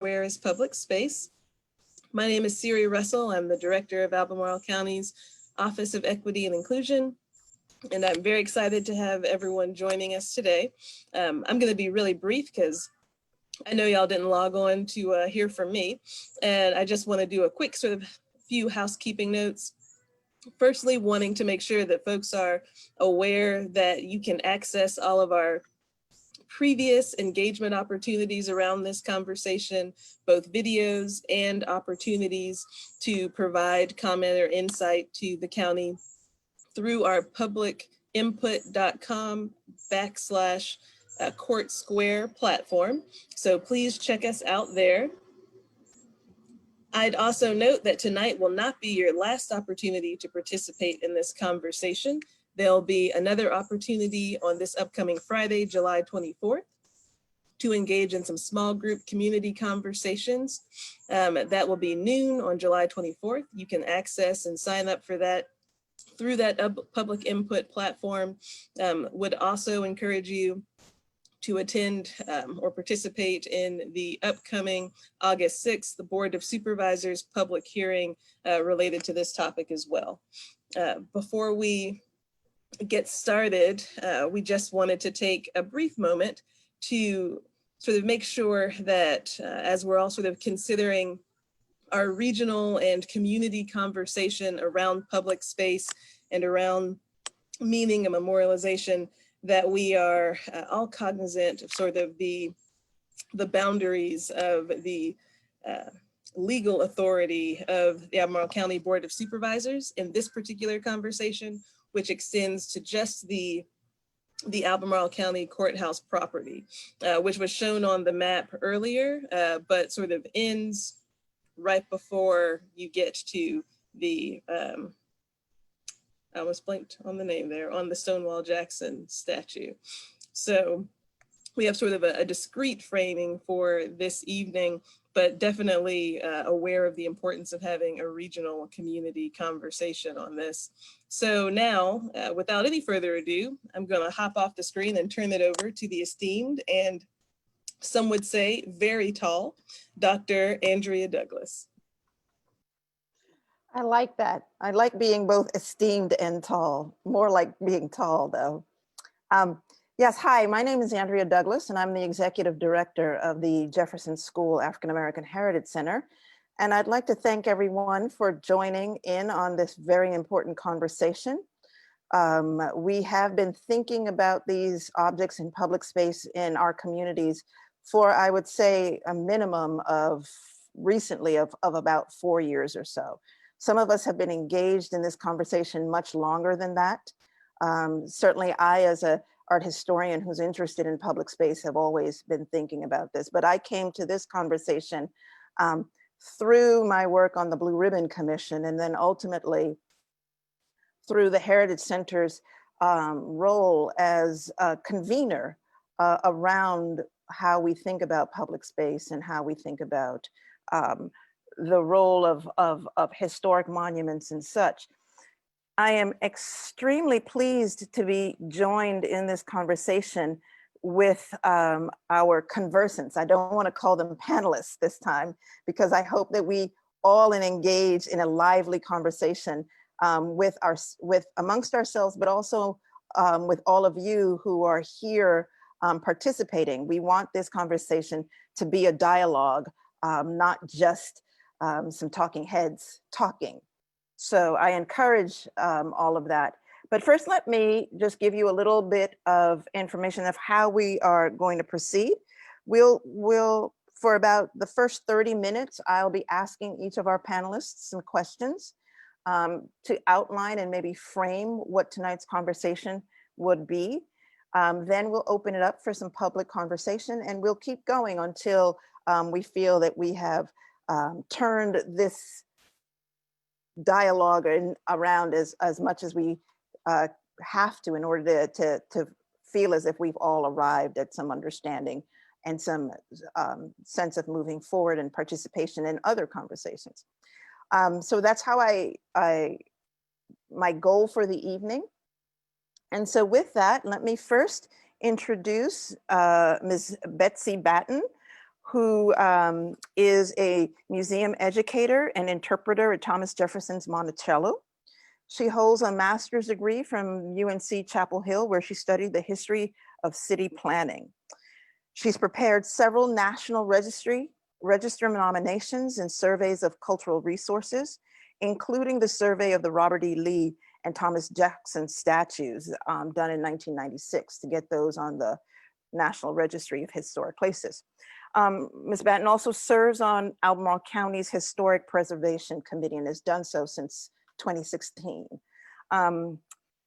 Where is Public Space? My name is Siri Russell. I'm the director of Albemarle County's Office of Equity and Inclusion, and I'm very excited to have everyone joining us today. I'm going to be really brief because I know y'all didn't log on to hear from me, and I just want to do a quick sort of few housekeeping notes. Firstly, wanting to make sure that folks are aware that you can access all of our previous engagement opportunities around this conversation, both videos and opportunities to provide comment or insight to the county through our publicinput.com/Court Square platform. So please check us out there. I'd also note that tonight will not be your last opportunity to participate in this conversation. There'll be another opportunity on this upcoming Friday, July 24th, to engage in some small group community conversations. That will be noon on July 24th. You can access and sign up for that through that public input platform. Would also encourage you to attend or participate in the upcoming August 6th, the Board of Supervisors public hearing related to this topic as well. Before we get started, we just wanted to take a brief moment to sort of make sure that as we're all sort of considering our regional and community conversation around public space and around meaning and memorialization, that we are all cognizant of sort of the boundaries of the legal authority of the Albemarle County Board of Supervisors in this particular conversation, which extends to just the Albemarle County Courthouse property, which was shown on the map earlier, but sort of ends right before you get to the I almost blanked on the name there, on the Stonewall Jackson statue. So we have sort of a discrete framing for this evening, but definitely aware of the importance of having a regional community conversation on this. So now, without any further ado, I'm going to hop off the screen and turn it over to the esteemed and some would say very tall, Dr. Andrea Douglas. I like that. I like being both esteemed and tall, more like being tall though. Yes, hi, my name is Andrea Douglas and I'm the Executive Director of the Jefferson School African American Heritage Center. And I'd like to thank everyone for joining in on this very important conversation. We have been thinking about these objects in public space in our communities for, I would say, a minimum of recently of about 4 years or so. Some of us have been engaged in this conversation much longer than that. Certainly I, as an art historian who's interested in public space, have always been thinking about this, but I came to this conversation through my work on the Blue Ribbon Commission, and then ultimately through the Heritage Center's role as a convener around how we think about public space and how we think about the role of historic monuments and such. I am extremely pleased to be joined in this conversation with our conversants. I don't want to call them panelists this time, because I hope that we all engage in a lively conversation with amongst ourselves, but also with all of you who are here participating. We want this conversation to be a dialogue, not just some talking heads talking. So I encourage all of that. But first, let me just give you a little bit of information of how we are going to proceed. We'll for about the first 30 minutes, I'll be asking each of our panelists some questions to outline and maybe frame what tonight's conversation would be. Then we'll open it up for some public conversation, and we'll keep going until we feel that we have turned this dialogue around as much as we have to in order to feel as if we've all arrived at some understanding and some sense of moving forward and participation in other conversations. So that's how my goal for the evening. And so with that, let me first introduce Ms. Betsy Batten, who is a museum educator and interpreter at Thomas Jefferson's Monticello. She holds a master's degree from UNC Chapel Hill, where she studied the history of city planning. She's prepared several national register nominations and surveys of cultural resources, including the survey of the Robert E. Lee and Thomas Jackson statues done in 1996 to get those on the National Registry of Historic Places. Ms. Batten also serves on Albemarle County's Historic Preservation Committee and has done so since 2016.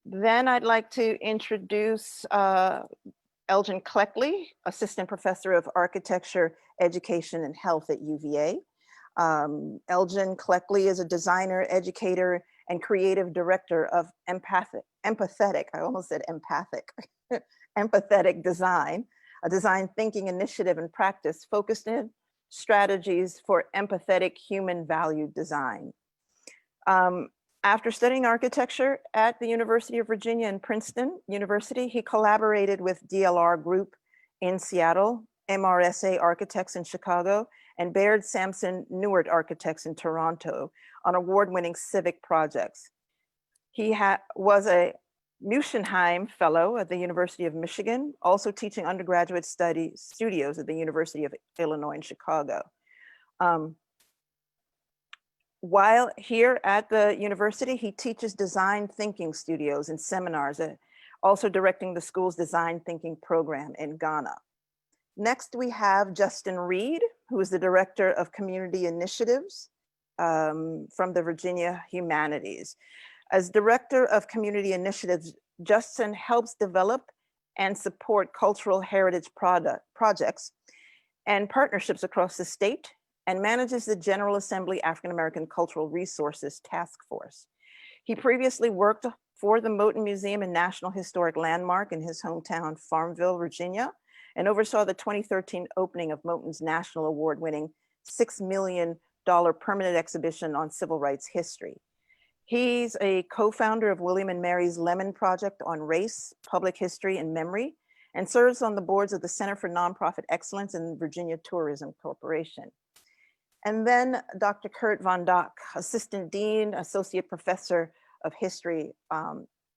Then I'd like to introduce Elgin Cleckley, Assistant Professor of Architecture, Education, and Health at UVA. Elgin Cleckley is a designer, educator, and creative director of empathetic, I almost said empathic, empathetic design, a design thinking initiative and practice focused in strategies for empathetic human value design. After studying architecture at the University of Virginia and Princeton University, he collaborated with DLR Group in Seattle, MRSA Architects in Chicago, and Baird Sampson Newart Architects in Toronto on award-winning civic projects. He was a Muschenheim Fellow at the University of Michigan, also teaching undergraduate studios at the University of Illinois in Chicago. While here at the university, he teaches design thinking studios and seminars, also directing the school's design thinking program in Ghana. Next, we have Justin Reed, who is the Director of Community Initiatives from the Virginia Humanities. As Director of Community Initiatives, Justin helps develop and support cultural heritage projects and partnerships across the state, and manages the General Assembly African American Cultural Resources Task Force. He previously worked for the Moton Museum and National Historic Landmark in his hometown, Farmville, Virginia, and oversaw the 2013 opening of Moton's national award-winning $6 million permanent exhibition on civil rights history. He's a co-founder of William and Mary's Lemon Project on Race, Public History, and Memory, and serves on the boards of the Center for Nonprofit Excellence and Virginia Tourism Corporation. And then Dr. Kurt Von Dock, Assistant Dean, Associate Professor of History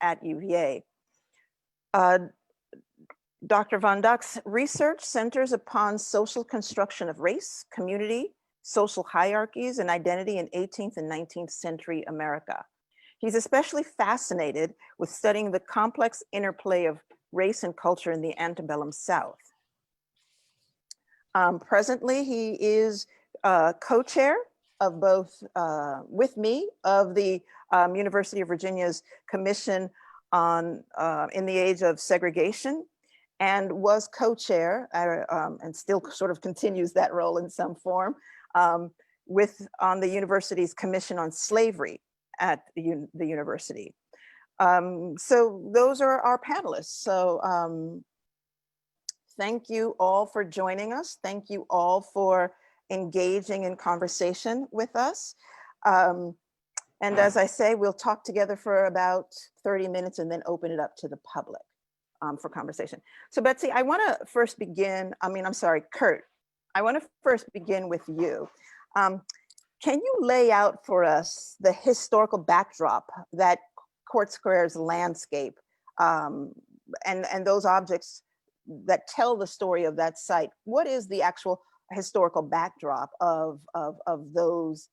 at UVA. Dr. Von Dock's research centers upon social construction of race, community, social hierarchies, and identity in 18th and 19th century America. He's especially fascinated with studying the complex interplay of race and culture in the antebellum South. Presently, he is co-chair of both, with me, of the University of Virginia's Commission on in the Age of Segregation, and was co-chair and still sort of continues that role in some form on the university's Commission on Slavery at the university. So those are our panelists. So thank you all for joining us. Thank you all for engaging in conversation with us. And as I say, we'll talk together for about 30 minutes and then open it up to the public for conversation. So Betsy, I wanna first begin, Kurt, I wanna first begin with you. Can you lay out for us the historical backdrop that Court Square's landscape and those objects that tell the story of that site? What is the actual historical backdrop of those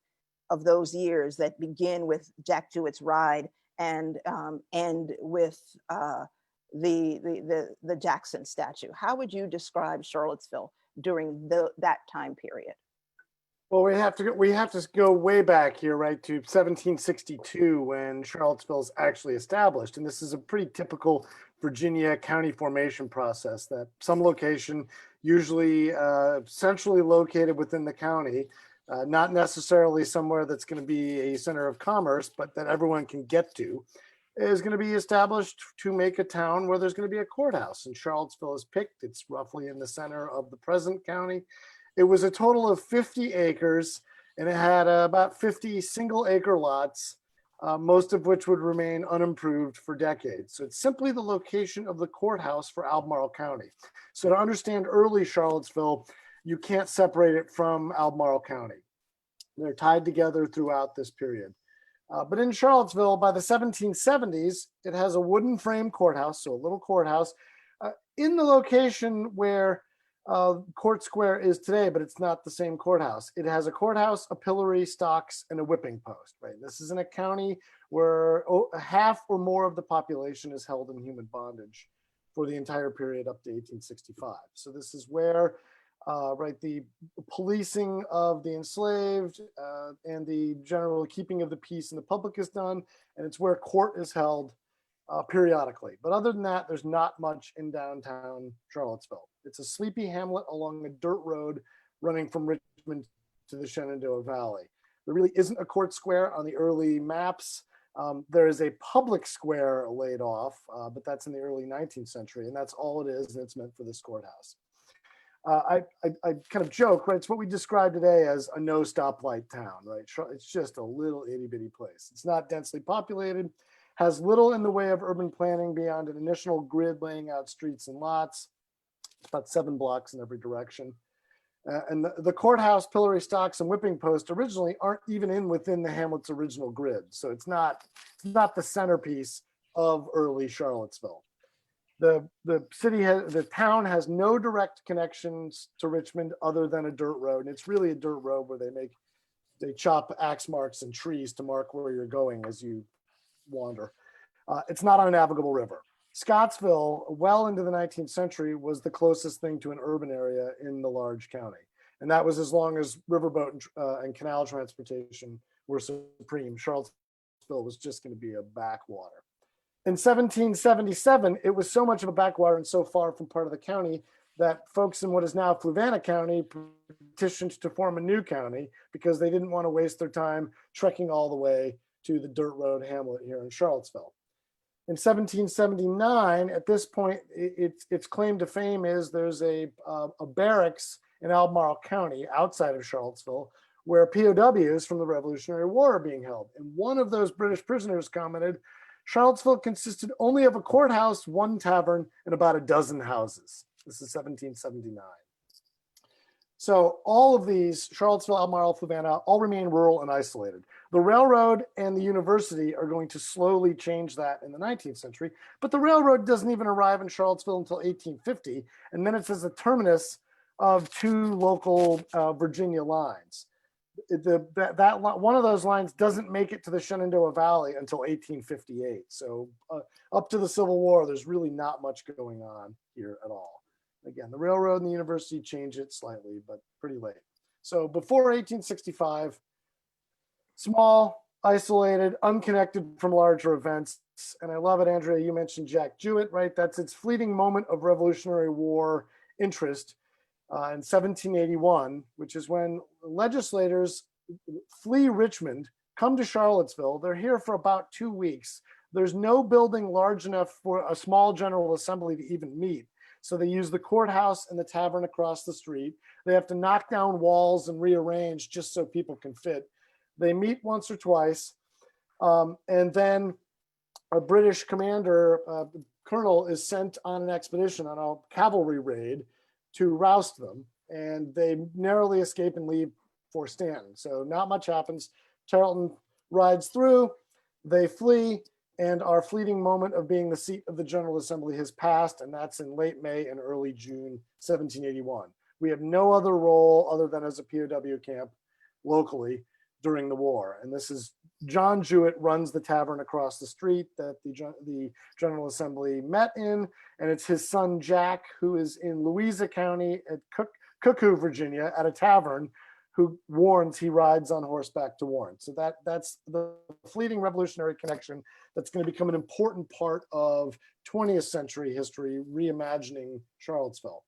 years that begin with Jack Jewett's ride and end with the Jackson statue? How would you describe Charlottesville during that time period? Well, we have to go way back here, right, to 1762 when Charlottesville is actually established, and this is a pretty typical Virginia county formation process. That some location, usually centrally located within the county, not necessarily somewhere that's going to be a center of commerce, but that everyone can get to, is going to be established to make a town where there's going to be a courthouse. And Charlottesville is picked. It's roughly in the center of the present county. It was a total of 50 acres, and it had about 50 single acre lots, most of which would remain unimproved for decades. So it's simply the location of the courthouse for Albemarle County. So to understand early Charlottesville, you can't separate it from Albemarle County. They're tied together throughout this period. But in Charlottesville, by the 1770s, it has a wooden frame courthouse, so a little courthouse, in the location where Court Square is today, but it's not the same courthouse. It has a courthouse, a pillory, stocks, and a whipping post, right? This is in a county where half or more of the population is held in human bondage for the entire period up to 1865. So this is where right, the policing of the enslaved and the general keeping of the peace in the public is done, and it's where court is held periodically. But other than that, there's not much in downtown Charlottesville. It's a sleepy hamlet along a dirt road running from Richmond to the Shenandoah Valley. There really isn't a court square on the early maps. There is a public square laid off, but that's in the early 19th century, and that's all it is, and it's meant for this courthouse. I kind of joke, right? It's what we describe today as a no stoplight town, right? It's just a little itty bitty place. It's not densely populated, has little in the way of urban planning beyond an initial grid laying out streets and lots. It's about 7 blocks in every direction. And the courthouse, pillory, stocks, and whipping post originally aren't even within the hamlet's original grid. So it's not the centerpiece of early Charlottesville. The town has no direct connections to Richmond other than a dirt road. And it's really a dirt road where they chop axe marks and trees to mark where you're going as you wander. It's not on a navigable river. Scottsville, well into the 19th century, was the closest thing to an urban area in the large county. And that was as long as riverboat and canal transportation were supreme. Charlottesville was just going to be a backwater. In 1777, it was so much of a backwater and so far from part of the county that folks in what is now Fluvanna County petitioned to form a new county because they didn't want to waste their time trekking all the way to the dirt road hamlet here in Charlottesville. In 1779, at this point, its claim to fame is there's a barracks in Albemarle County outside of Charlottesville where POWs from the Revolutionary War are being held. And one of those British prisoners commented, Charlottesville consisted only of a courthouse, 1 tavern, and about a dozen houses. This is 1779. So all of these, Charlottesville, Albemarle, Fluvanna, all remain rural and isolated. The railroad and the university are going to slowly change that in the 19th century, but the railroad doesn't even arrive in Charlottesville until 1850, and then it's as a terminus of 2 local Virginia lines. One of those lines doesn't make it to the Shenandoah Valley until 1858. So up to the Civil War, there's really not much going on here at all. Again, the railroad and the university change it slightly, but pretty late. So before 1865, small, isolated, unconnected from larger events. And I love it, Andrea, you mentioned Jack Jewett, right? That's its fleeting moment of Revolutionary War interest in 1781, which is when legislators flee Richmond, come to Charlottesville. They're here for about 2 weeks. There's no building large enough for a small General Assembly to even meet. So they use the courthouse and the tavern across the street. They have to knock down walls and rearrange just so people can fit. They meet once or twice. And then a British commander, colonel, is sent on an expedition, on a cavalry raid to roust them. And they narrowly escape and leave for Stanton. So not much happens. Tarleton rides through, they flee, and our fleeting moment of being the seat of the General Assembly has passed, and that's in late May and early June 1781. We have no other role other than as a POW camp locally during the war. And this is John Jewett runs the tavern across the street that the General Assembly met in, and it's his son Jack, who is in Louisa County at Cuckoo, Virginia, at a tavern, who warns he rides on horseback to warn. So that's the fleeting revolutionary connection that's going to become an important part of 20th century history, reimagining Charlottesville.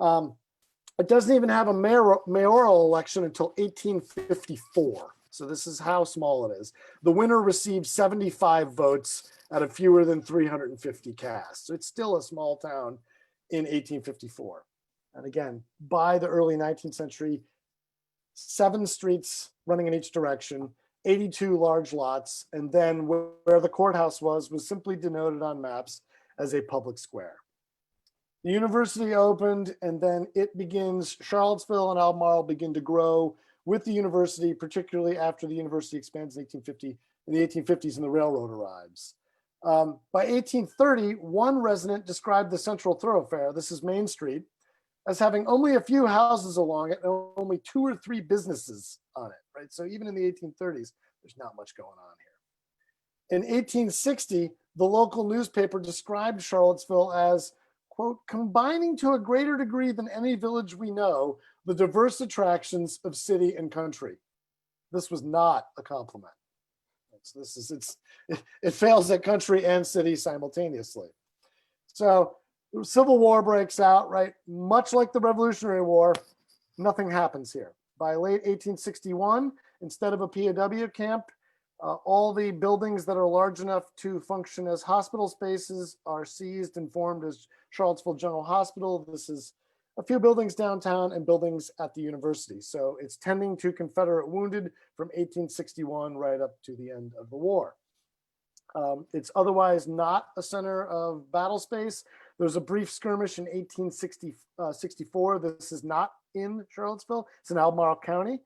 It doesn't even have a mayoral election until 1854. So this is how small it is. The winner received 75 votes out of fewer than 350 cast. So it's still a small town in 1854. And again, by the early 19th century, 7 streets running in each direction, 82 large lots, and then where the courthouse was simply denoted on maps as a public square. The university opened, and then it begins, Charlottesville and Albemarle begin to grow with the university, particularly after the university expands in the 1850s and the railroad arrives. By 1830, one resident described the central thoroughfare, this is Main Street, as having only a few houses along it and only 2 or 3 businesses on it, right? So even in the 1830s, there's not much going on here. In 1860, the local newspaper described Charlottesville as, quote, combining to a greater degree than any village we know, the diverse attractions of city and country. This was not a compliment. It fails at country and city simultaneously. So the Civil War breaks out, right? Much like the Revolutionary War, nothing happens here. By late 1861, instead of a POW camp, all the buildings that are large enough to function as hospital spaces are seized and formed as Charlottesville General Hospital. This is a few buildings downtown and buildings at the university. So it's tending to Confederate wounded from 1861 right up to the end of the war. It's otherwise not a center of battle space. There's a brief skirmish in 1864. This is not in Charlottesville. It's in Albemarle County.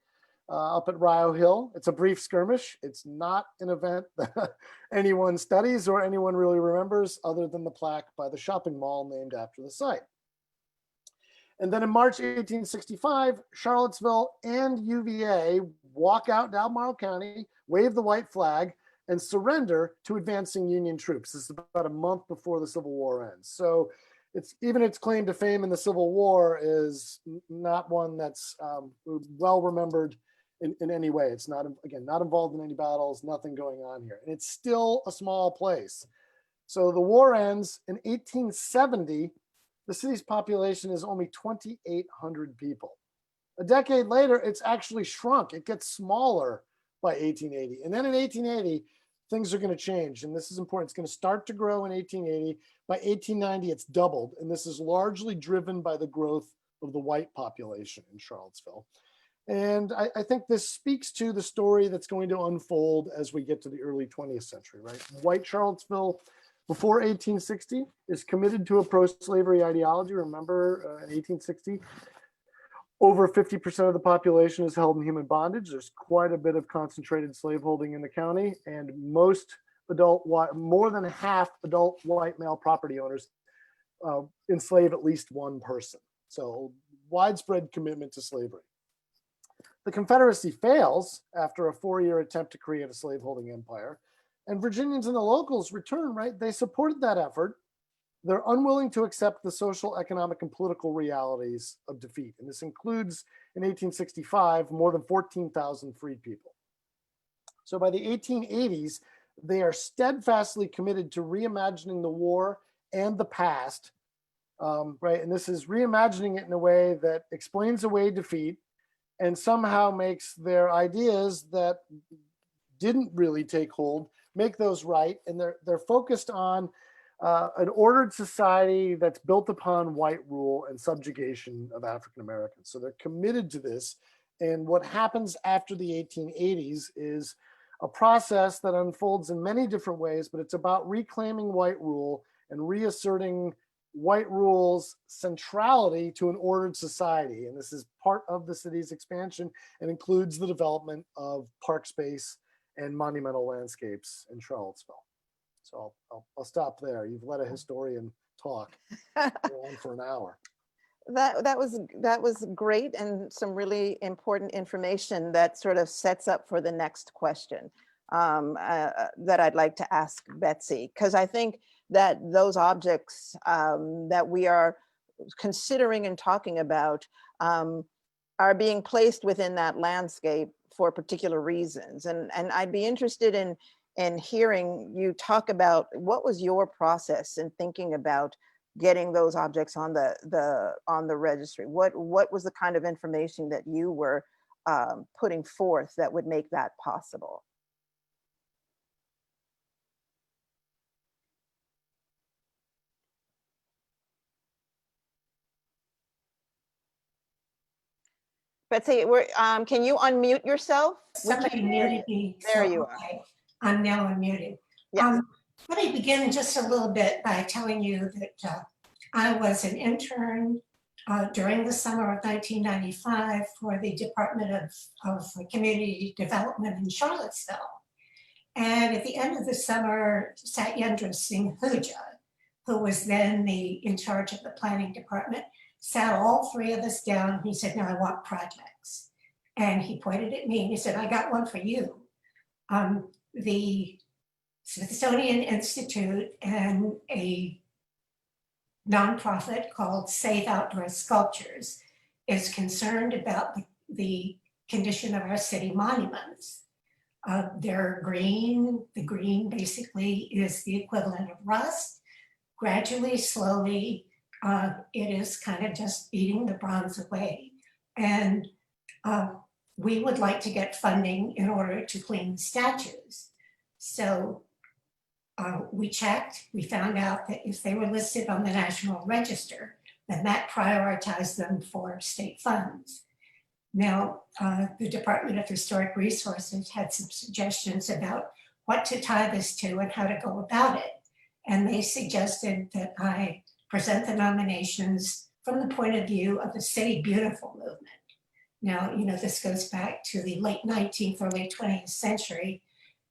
Up at Rio Hill. It's a brief skirmish. It's not an event that anyone studies or anyone really remembers other than the plaque by the shopping mall named after the site. And then in March 1865, Charlottesville and UVA walk out to Albemarle County, wave the white flag, and surrender to advancing Union troops. This is about a month before the Civil War ends. So even its claim to fame in the Civil War is not one that's well remembered in any way. It's not, again, not involved in any battles, nothing going on here. And it's still a small place. So the war ends in 1870. The city's population is only 2,800 people. A decade later, it's actually shrunk. It gets smaller by 1880. And then in 1880, things are going to change. And this is important. It's going to start to grow in 1880. By 1890, it's doubled. And this is largely driven by the growth of the white population in Charlottesville. And I think this speaks to the story that's going to unfold as we get to the early 20th century, right? White Charlottesville before 1860 is committed to a pro-slavery ideology. Remember, in 1860, over 50% of the population is held in human bondage. There's quite a bit of concentrated slaveholding in the county, and most more than half adult white male property owners enslave at least one person. So widespread commitment to slavery. The Confederacy fails after a 4-year attempt to create a slaveholding empire, and Virginians and the locals return, right? They supported that effort. They're unwilling to accept the social, economic, and political realities of defeat. And this includes, in 1865, more than 14,000 freed people. So by the 1880s, they are steadfastly committed to reimagining the war and the past, right? And this is reimagining it in a way that explains away defeat and somehow makes their ideas that didn't really take hold, make those right. And they're focused on an ordered society that's built upon white rule and subjugation of African Americans. So they're committed to this. And what happens after the 1880s is a process that unfolds in many different ways, but it's about reclaiming white rule and reasserting white rule's centrality to an ordered society. And this is part of the city's expansion and includes the development of park space and monumental landscapes in Charlottesville. So I'll stop there. You've let a historian talk on for an hour. That was great, and some really important information that sort of sets up for the next question that I'd like to ask Betsy, because I think that those objects that we are considering and talking about are being placed within that landscape for particular reasons. And I'd be interested in hearing you talk about what was your process in thinking about getting those objects on the registry. What was the kind of information that you were putting forth that would make that possible? Betsy, can you unmute yourself? Somebody muted me. There so, you are. okay, I'm now unmuted. Yes. Let me begin just a little bit by telling you that I was an intern during the summer of 1995 for the Department of Community Development in Charlottesville. And at the end of the summer, Satyendra Singh Huja, who was then in charge of the planning department, sat all three of us down. He said, "Now I want projects." And he pointed at me and he said, "I got one for you." The Smithsonian Institute and a nonprofit called Save Outdoor Sculptures is concerned about the condition of our city monuments. They're green. The green basically is the equivalent of rust. Gradually, slowly, it is kind of just eating the bronze away. And we would like to get funding in order to clean the statues. So we checked, we found out that if they were listed on the National Register, then that prioritized them for state funds. Now, the Department of Historic Resources had some suggestions about what to tie this to and how to go about it. And they suggested that I present the nominations from the point of view of the City Beautiful movement. Now, this goes back to the late 19th, early 20th century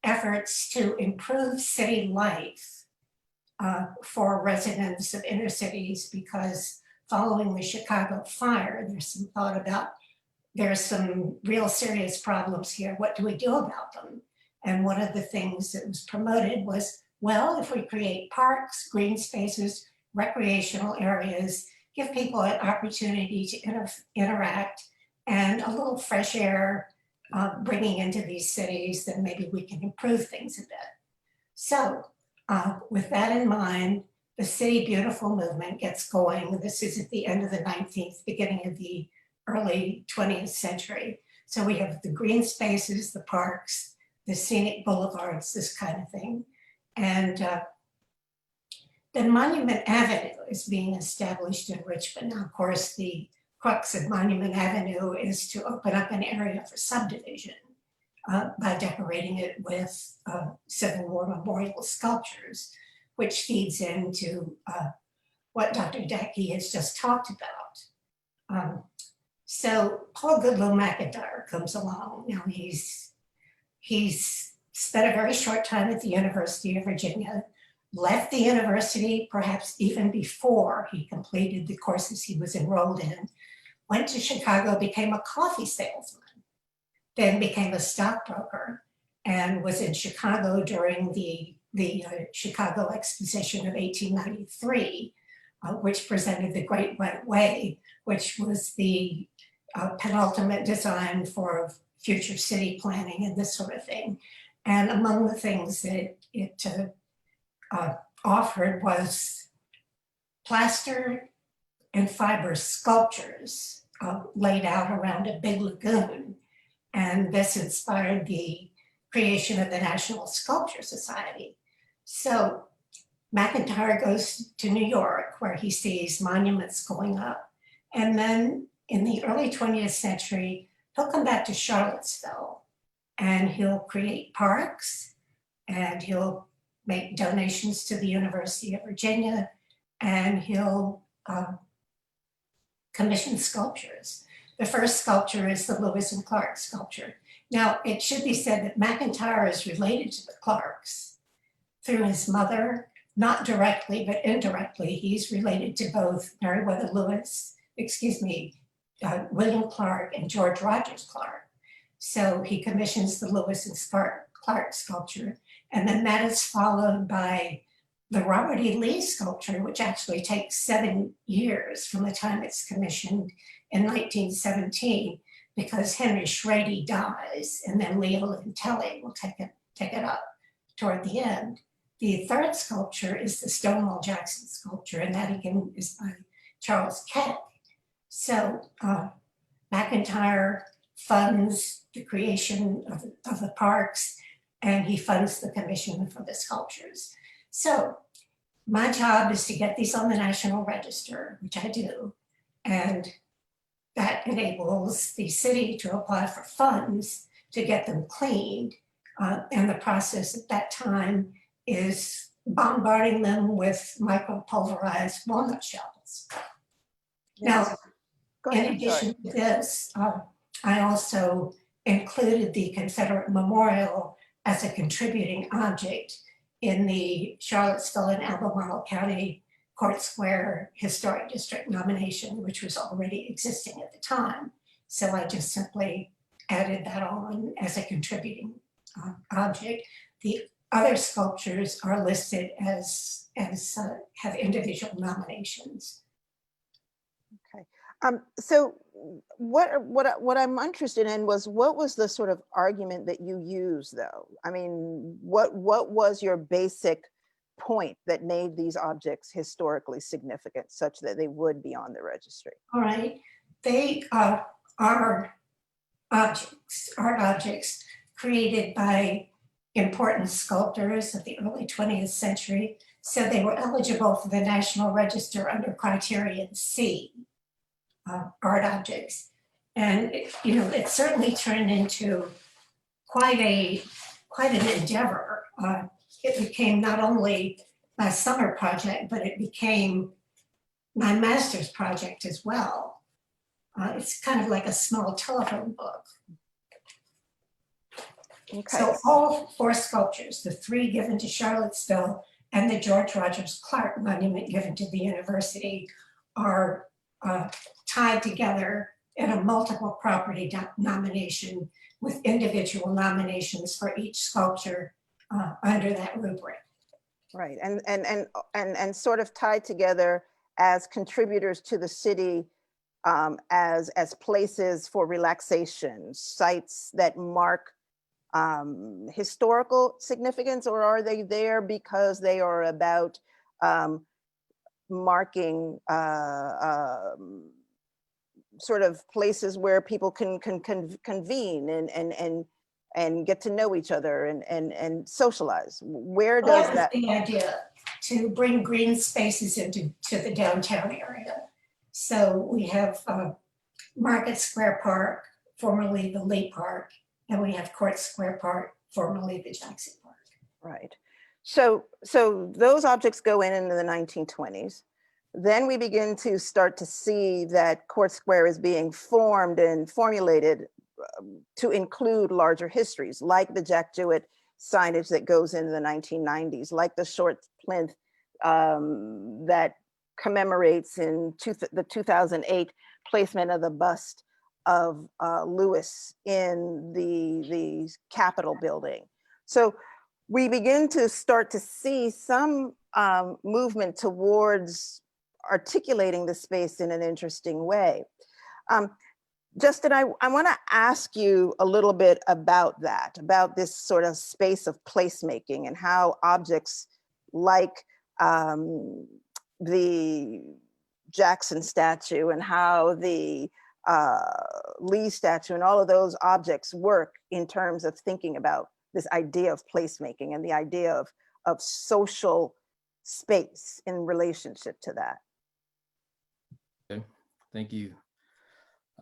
efforts to improve city life for residents of inner cities, because following the Chicago fire, there's some thought about there's some real serious problems here. What do we do about them? And one of the things that was promoted was, well, if we create parks, green spaces, recreational areas, give people an opportunity to interact and a little fresh air bringing into these cities, then maybe we can improve things a bit. So with that in mind, the City Beautiful movement gets going. This is at the end of the 19th, beginning of the early 20th century. So we have the green spaces, the parks, the scenic boulevards, this kind of thing. And then Monument Avenue is being established in Richmond. Now, of course, the crux of Monument Avenue is to open up an area for subdivision by decorating it with Civil War memorial sculptures, which feeds into what Dr. Decky has just talked about. So Paul Goodloe McIntyre comes along. Now he's spent a very short time at the University of Virginia, left the university perhaps even before he completed the courses he was enrolled in, went to Chicago, became a coffee salesman, then became a stockbroker, and was in Chicago during the Chicago Exposition of 1893, which presented the Great White Way, which was the penultimate design for future city planning and this sort of thing. And among the things that it offered was plaster and fiber sculptures laid out around a big lagoon. And this inspired the creation of the National Sculpture Society. So McIntyre goes to New York, where he sees monuments going up. And then in the early 20th century, he'll come back to Charlottesville and he'll create parks and he'll make donations to the University of Virginia, and he'll commission sculptures. The first sculpture is the Lewis and Clark sculpture. Now, it should be said that McIntyre is related to the Clarks through his mother, not directly, but indirectly. He's related to both Meriwether Lewis, William Clark and George Rogers Clark. So he commissions the Lewis and Clark sculpture. And then that is followed by the Robert E. Lee sculpture, which actually takes 7 years from the time it's commissioned in 1917, because Henry Schrady dies, and then Leo Lintelli will take it up toward the end. The third sculpture is the Stonewall Jackson sculpture, and that again is by Charles Keck. So McIntyre funds the creation of the parks, and he funds the commission for the sculptures. So my job is to get these on the National Register, which I do, and that enables the city to apply for funds to get them cleaned. And the process at that time is bombarding them with micropulverized walnut shells. Now, Go in ahead, I'm sorry. addition to this, I also included the Confederate Memorial as a contributing object in the Charlottesville and Albemarle County Court Square Historic District nomination, which was already existing at the time. So I just simply added that on as a contributing object. The other sculptures are listed as have individual nominations. So what I'm interested in was, what was the sort of argument that you used, though? I mean, what was your basic point that made these objects historically significant such that they would be on the registry? All right, they are art objects created by important sculptors of the early 20th century. So they were eligible for the National Register under Criterion C. Art objects, and it certainly turned into quite an endeavor. It became not only my summer project, but it became my master's project as well. It's kind of like a small telephone book. Okay. So all 4 sculptures, the 3 given to Charlottesville and the George Rogers Clark monument given to the university, are tied together in a multiple property nomination with individual nominations for each sculpture under that rubric. Right, and sort of tied together as contributors to the city, as places for relaxation, sites that mark historical significance, or are they there because they are about marking sort of places where people can convene and get to know each other and socialize? Where Well, does that that? was the idea, to bring green spaces into the downtown area. So we have Market Square Park, formerly the Lee Park, and we have Court Square Park, formerly the Jackson Park. Right. So those objects go in the 1920s. Then we begin to start to see that Court Square is being formed and formulated to include larger histories, like the Jack Jewett signage that goes into the 1990s, like the short plinth that commemorates in the 2008 placement of the bust of Lewis in the Capitol building. So we begin to start to see some movement towards articulating the space in an interesting way. Justin, I want to ask you a little bit about that, about this sort of space of placemaking and how objects like the Jackson statue and how the Lee statue and all of those objects work in terms of thinking about this idea of placemaking and the idea of social space in relationship to that. Okay, thank you.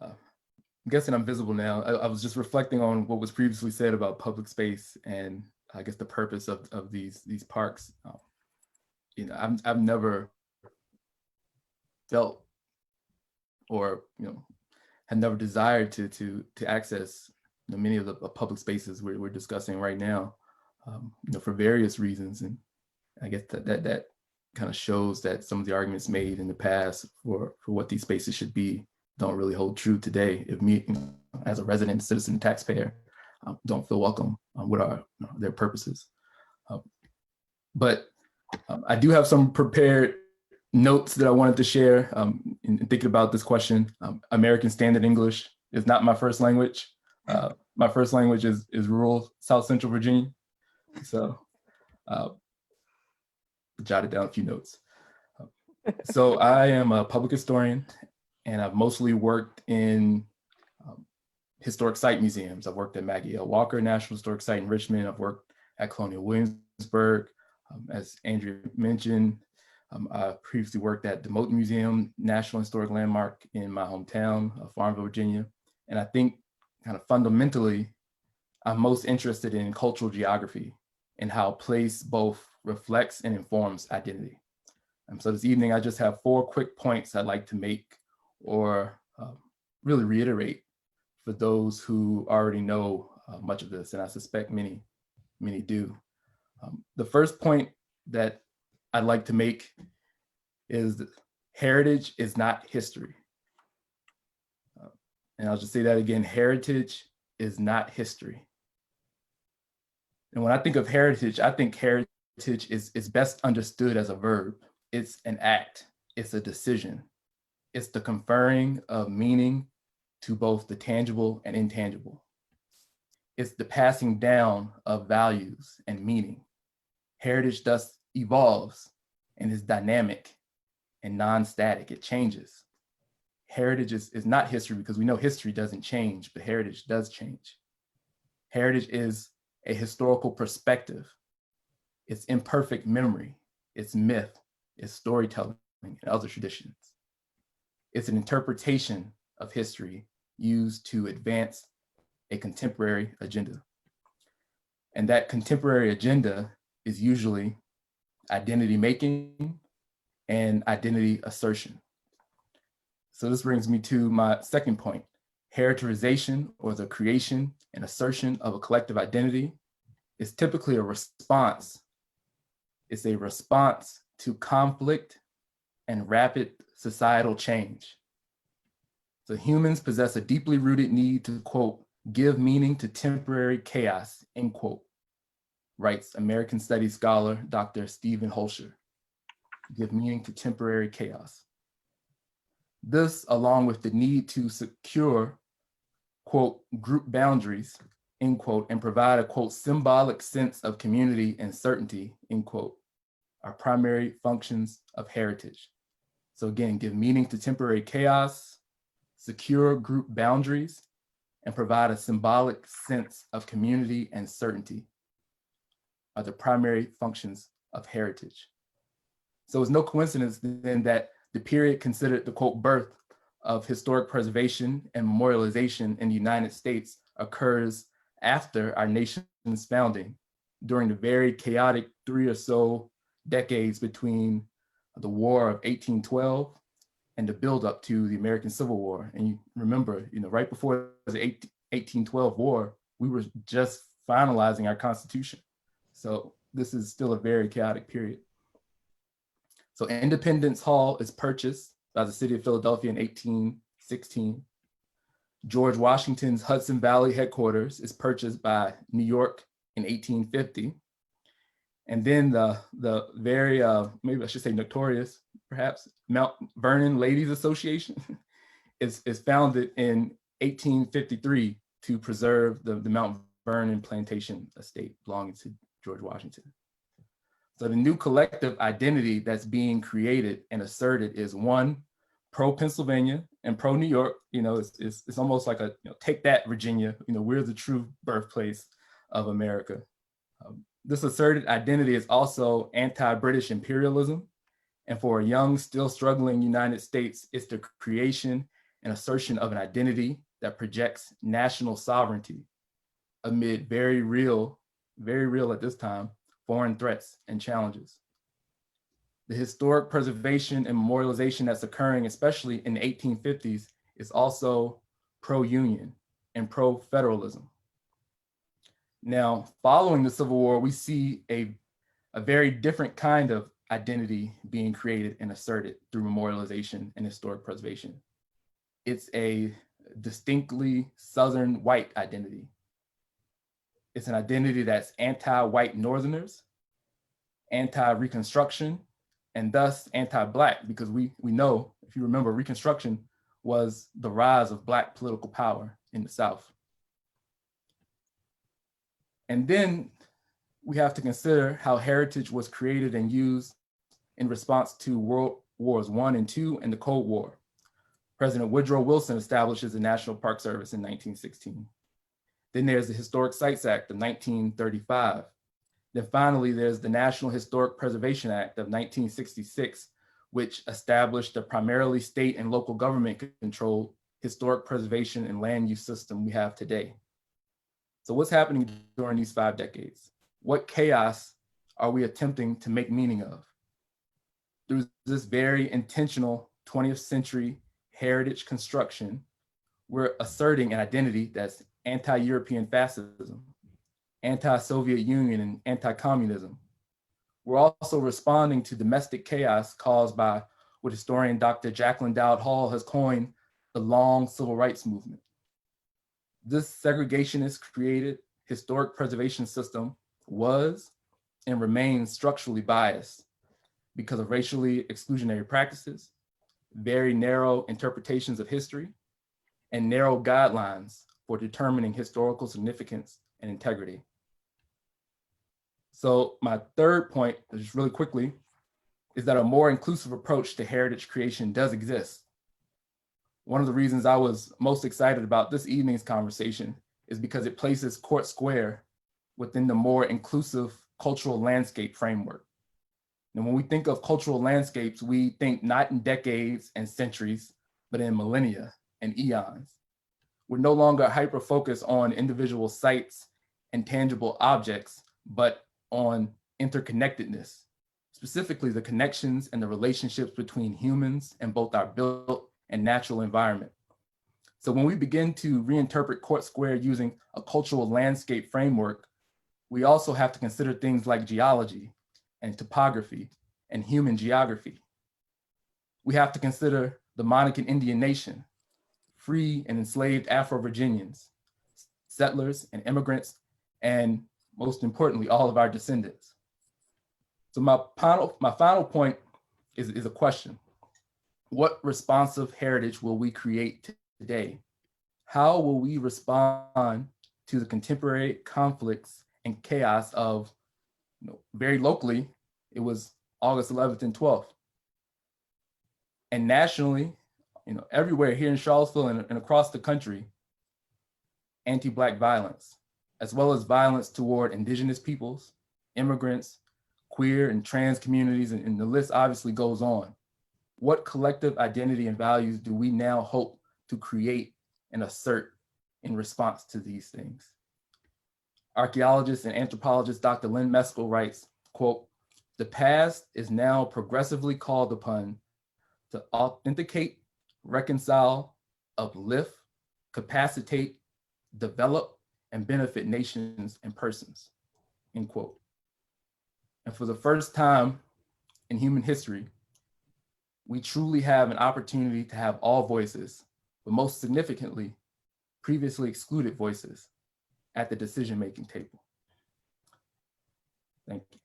I'm guessing I'm visible now. I was just reflecting on what was previously said about public space and I guess the purpose of these parks. I've never felt or had never desired to access many of the public spaces we're discussing right now, for various reasons. And I guess that kind of shows that some of the arguments made in the past for what these spaces should be don't really hold true today. If me, as a resident, citizen, taxpayer, don't feel welcome with their purposes. But I do have some prepared notes that I wanted to share in thinking about this question. American Standard English is not my first language. My first language is rural South Central Virginia. So jotted down a few notes. So I am a public historian, and I've mostly worked in historic site museums. I've worked at Maggie L. Walker National Historic Site in Richmond. I've worked at Colonial Williamsburg. As Andrea mentioned, I previously worked at the Moton Museum, National Historic Landmark in my hometown of Farmville, Virginia. And I think kind of fundamentally, I'm most interested in cultural geography and how place both reflects and informs identity. So this evening, I just have 4 quick points I'd like to make or really reiterate for those who already know much of this, and I suspect many do. The first point that I'd like to make is that heritage is not history. And I'll just say that again, heritage is not history. And when I think of heritage, I think heritage is best understood as a verb. It's an act, it's a decision. It's the conferring of meaning to both the tangible and intangible. It's the passing down of values and meaning. Heritage thus evolves and is dynamic and non-static, it changes. Heritage is not history because we know history doesn't change, but heritage does change. Heritage is a historical perspective. It's imperfect memory, it's myth, it's storytelling and other traditions. It's an interpretation of history used to advance a contemporary agenda. And that contemporary agenda is usually identity making and identity assertion. So this brings me to my second point. Heritarization, or the creation and assertion of a collective identity, is typically a response. It's a response to conflict and rapid societal change. So humans possess a deeply rooted need to, quote, give meaning to temporary chaos, end quote, writes American Studies scholar, Dr. Stephen Holscher. Give meaning to temporary chaos. This, along with the need to secure, quote, group boundaries, end quote, and provide a, quote, symbolic sense of community and certainty, end quote, are primary functions of heritage. So again, give meaning to temporary chaos, secure group boundaries, and provide a symbolic sense of community and certainty are the primary functions of heritage. So it's no coincidence then that the period considered the, quote, birth of historic preservation and memorialization in the United States occurs after our nation's founding, during the very chaotic 3 or so decades between the War of 1812 and the buildup to the American Civil War. And you remember, right before the 1812 war, we were just finalizing our Constitution. So this is still a very chaotic period. So Independence Hall is purchased by the city of Philadelphia in 1816. George Washington's Hudson Valley headquarters is purchased by New York in 1850. And then the very, maybe I should say notorious, perhaps, Mount Vernon Ladies Association is founded in 1853 to preserve the Mount Vernon plantation estate belonging to George Washington. So the new collective identity that's being created and asserted is one, pro-Pennsylvania and pro-New York. It's almost like a, take that, Virginia, we're the true birthplace of America. This asserted identity is also anti-British imperialism. And for a young, still struggling United States, it's the creation and assertion of an identity that projects national sovereignty amid very real at this time, foreign threats and challenges. The historic preservation and memorialization that's occurring, especially in the 1850s, is also pro-union and pro-federalism. Now, following the Civil War, we see a very different kind of identity being created and asserted through memorialization and historic preservation. It's a distinctly Southern white identity. It's an identity that's anti-white Northerners, anti-Reconstruction, and thus anti-Black, because we know, if you remember, Reconstruction was the rise of Black political power in the South. And then we have to consider how heritage was created and used in response to World Wars I and II and the Cold War. President Woodrow Wilson establishes the National Park Service in 1916. Then there's the Historic Sites Act of 1935. Then finally, there's the National Historic Preservation Act of 1966, which established the primarily state and local government controlled historic preservation and land use system we have today. So what's happening during these 5 decades? What chaos are we attempting to make meaning of? Through this very intentional 20th century heritage construction, we're asserting an identity that's anti-European fascism, anti-Soviet Union, and anti-communism. We're also responding to domestic chaos caused by what historian Dr. Jacqueline Dowd Hall has coined the long civil rights movement. This segregationist created historic preservation system was and remains structurally biased because of racially exclusionary practices, very narrow interpretations of history, and narrow guidelines for determining historical significance and integrity. So my third point, just really quickly, is that a more inclusive approach to heritage creation does exist. One of the reasons I was most excited about this evening's conversation is because it places Court Square within the more inclusive cultural landscape framework. And when we think of cultural landscapes, we think not in decades and centuries, but in millennia and eons. We're no longer hyper-focused on individual sites and tangible objects, but on interconnectedness, specifically the connections and the relationships between humans and both our built and natural environment. So when we begin to reinterpret Court Square using a cultural landscape framework, we also have to consider things like geology and topography and human geography. We have to consider the Monacan Indian Nation, free and enslaved Afro-Virginians, settlers and immigrants, and most importantly, all of our descendants. So my final point is a question. What responsive heritage will we create today? How will we respond to the contemporary conflicts and chaos of, very locally, it was August 11th and 12th. And nationally, everywhere here in Charlottesville and across the country, anti-Black violence, as well as violence toward Indigenous peoples, immigrants, queer and trans communities, and the list obviously goes on. What collective identity and values do we now hope to create and assert in response to these things? Archaeologist and anthropologist Dr. Lynn Meskel writes, quote, "The past is now progressively called upon to authenticate, reconcile, uplift, capacitate, develop, and benefit nations and persons," end quote. And for the first time in human history, we truly have an opportunity to have all voices, but most significantly, previously excluded voices at the decision-making table. Thank you.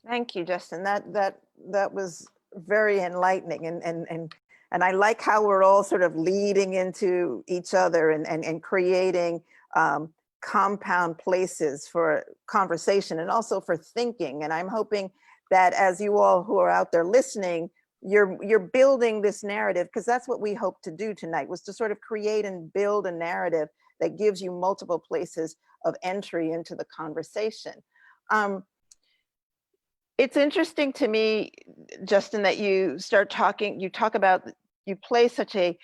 Thank you, Justin. That was very enlightening, and I like how we're all sort of leading into each other and creating compound places for conversation and also for thinking. And I'm hoping that as you all who are out there listening, you're building this narrative, because that's what we hope to do tonight, was to sort of create and build a narrative that gives you multiple places of entry into the conversation. It's interesting to me, Justin, that you place such a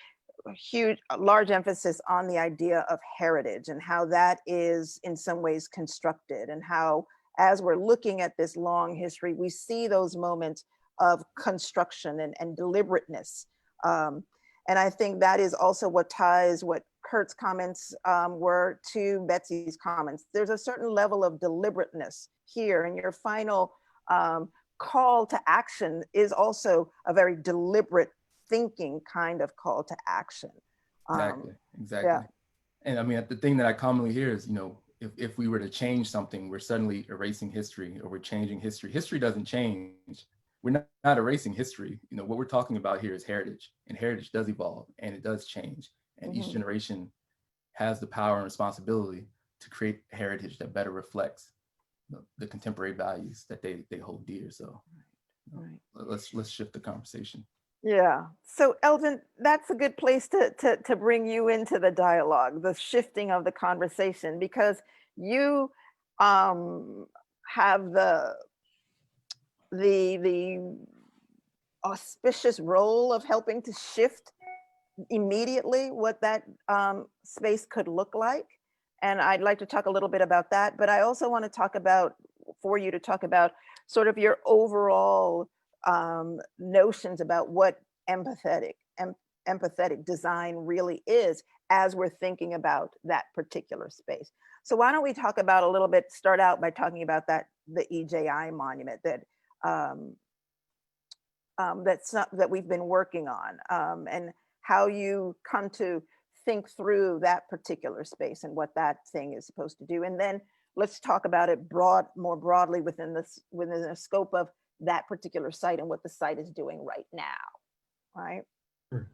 large emphasis on the idea of heritage and how that is in some ways constructed, and how, as we're looking at this long history, we see those moments of construction and deliberateness. And I think that is also what ties what Kurt's comments were to Betsy's comments. There's a certain level of deliberateness here, and your final call to action is also a very deliberate thinking kind of call to action. Exactly. Yeah. And I mean, the thing that I commonly hear is, if we were to change something, we're suddenly erasing history, or we're changing history. History doesn't change. We're not erasing history. What we're talking about here is heritage, and heritage does evolve and it does change. And each generation has the power and responsibility to create heritage that better reflects the contemporary values that they hold dear. So let's shift the conversation. Yeah. So Elvin, that's a good place to bring you into the dialogue, the shifting of the conversation, because you have the auspicious role of helping to shift immediately what that space could look like. And I'd like to talk a little bit about that, but I also want to talk about, for you to talk about sort of your overall notions about what empathetic design really is as we're thinking about that particular space. So why don't we talk about a little bit, start out by talking about the EJI monument that that we've been working on, and how you come to think through that particular space and what that thing is supposed to do. And then let's talk about it more broadly within the scope of that particular site and what the site is doing right now, right? Sure.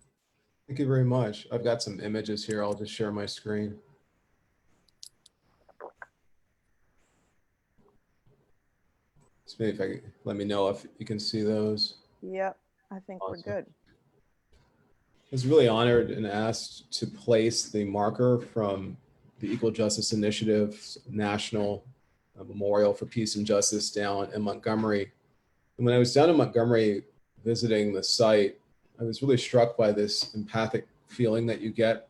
Thank you very much. I've got some images here. I'll just share my screen. So maybe if I could, let me know if you can see those. Yep, I think Awesome. we're good. I was really honored and asked to place the marker from the Equal Justice Initiative's National Memorial for Peace and Justice down in Montgomery. And when I was down in Montgomery visiting the site, I was really struck by this empathic feeling that you get.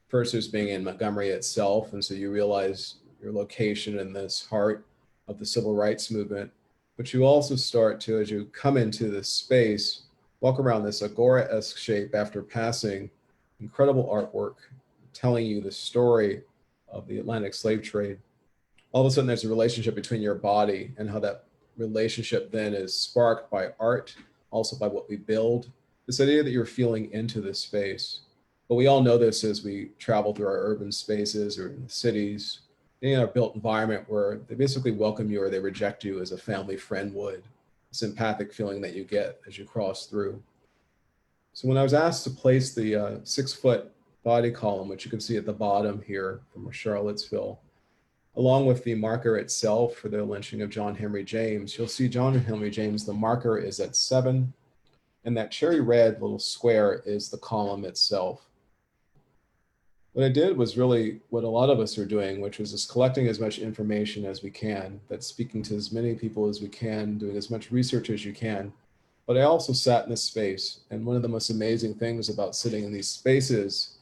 First, as being in Montgomery itself, and so you realize your location in this heart of the civil rights movement. But you also start to, as you come into this space, walk around this agora-esque shape after passing incredible artwork telling you the story of the Atlantic slave trade. All of a sudden, there's a relationship between your body and how that relationship then is sparked by art, also by what we build. This idea that you're feeling into this space. But we all know this as we travel through our urban spaces or in the cities, in a built environment where they basically welcome you or they reject you as a family friend would. This empathic feeling that you get as you cross through. So when I was asked to place the 6-foot body column, which you can see at the bottom here from Charlottesville, along with the marker itself for the lynching of John Henry James, you'll see John Henry James, the marker is at 7, and that cherry red little square is the column itself. What I did was really what a lot of us are doing, which was just collecting as much information as we can, that's speaking to as many people as we can, doing as much research as you can. But I also sat in this space, and one of the most amazing things about sitting in these spaces,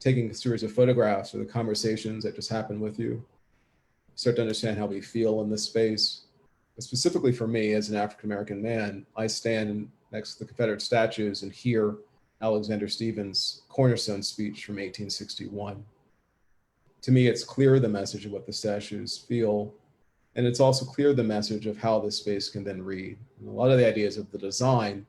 taking a series of photographs or the conversations that just happen with you, start to understand how we feel in this space. But specifically for me as an African-American man, I stand next to the Confederate statues and hear Alexander Stephens' cornerstone speech from 1861. To me, it's clear the message of what the statues feel, and it's also clear the message of how this space can then read. And a lot of the ideas of the design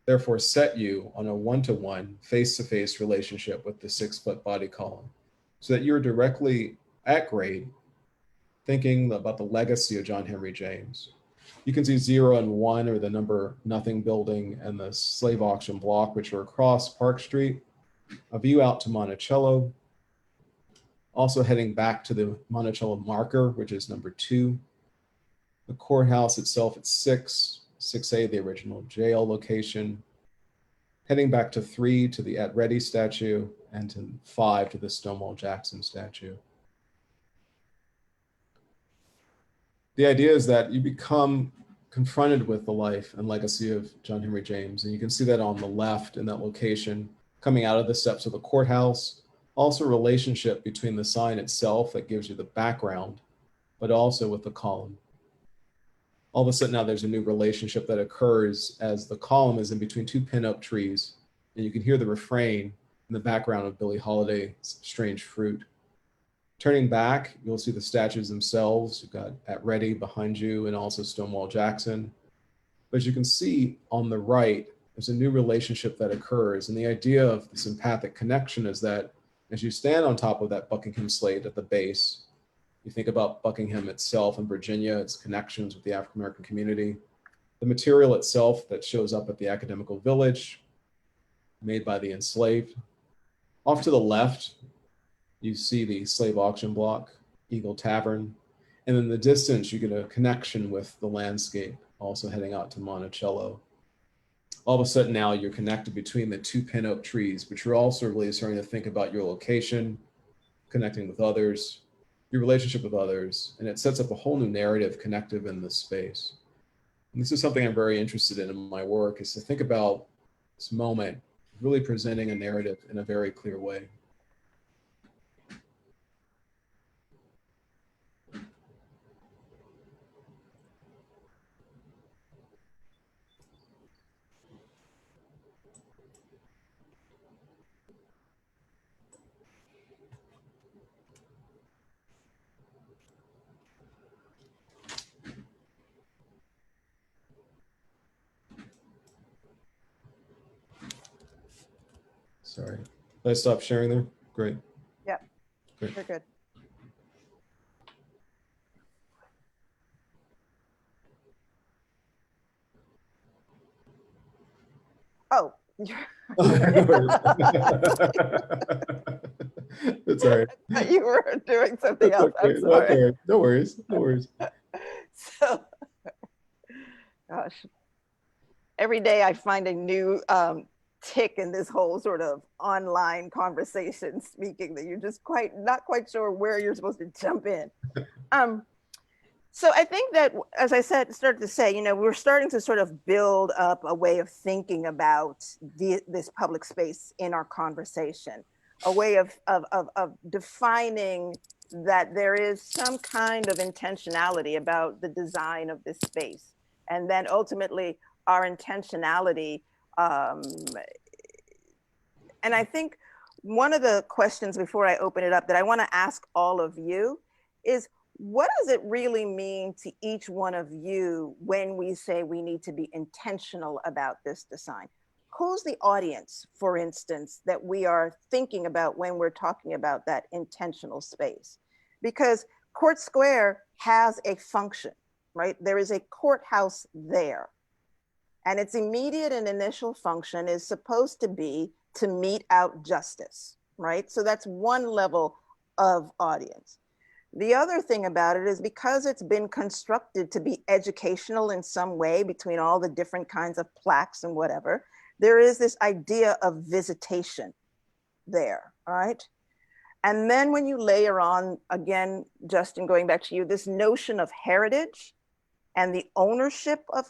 therefore set you on a one-to-one, face-to-face relationship with the 6-foot body column, so that you're directly at grade thinking about the legacy of John Henry James. You can see 0 and 1 or the number nothing building and the slave auction block, which are across Park Street, a view out to Monticello, also heading back to the Monticello marker, which is number 2. The courthouse itself at 6, 6A, the original jail location, heading back to 3 to the At Ready statue, and to 5 to the Stonewall Jackson statue. The idea is that you become confronted with the life and legacy of John Henry James. And you can see that on the left in that location, coming out of the steps of the courthouse, also a relationship between the sign itself that gives you the background, but also with the column. All of a sudden now there's a new relationship that occurs as the column is in between 2 pin oak trees, and you can hear the refrain in the background of Billie Holiday's Strange Fruit. Turning back, you'll see the statues themselves. You've got At Ready behind you and also Stonewall Jackson. But as you can see on the right, there's a new relationship that occurs. And the idea of this empathic connection is that as you stand on top of that Buckingham slate at the base, you think about Buckingham itself in Virginia, its connections with the African-American community, the material itself that shows up at the Academical Village, made by the enslaved. Off to the left, you see the slave auction block, Eagle Tavern, and in the distance, you get a connection with the landscape, also heading out to Monticello. All of a sudden now you're connected between the 2 pin oak trees, but you're also really starting to think about your location, connecting with others, your relationship with others, and it sets up a whole new narrative connective in this space. And this is something I'm very interested in my work, is to think about this moment, really presenting a narrative in a very clear way. Sorry. Did I stop sharing there? Great. Yep, Great. you're good. Oh, No worries. It's all right. you were doing something That's else. okay. I'm That's all sorry. right. No worries. No worries. So, gosh, every day I find a new tick in this whole sort of online conversation speaking that you're just not quite sure where you're supposed to jump in. So I think that, as I started to say, we're starting to sort of build up a way of thinking about this public space in our conversation, a way of defining that there is some kind of intentionality about the design of this space. And then ultimately our intentionality. And I think one of the questions before I open it up that I want to ask all of you is, what does it really mean to each one of you when we say we need to be intentional about this design? Who's the audience, for instance, that we are thinking about when we're talking about that intentional space? Because Court Square has a function, right? There is a courthouse there. And its immediate and initial function is supposed to be to mete out justice, right? So that's one level of audience. The other thing about it is, because it's been constructed to be educational in some way between all the different kinds of plaques and whatever, there is this idea of visitation there, all right? And then when you layer on, again, Justin, going back to you, this notion of heritage and the ownership of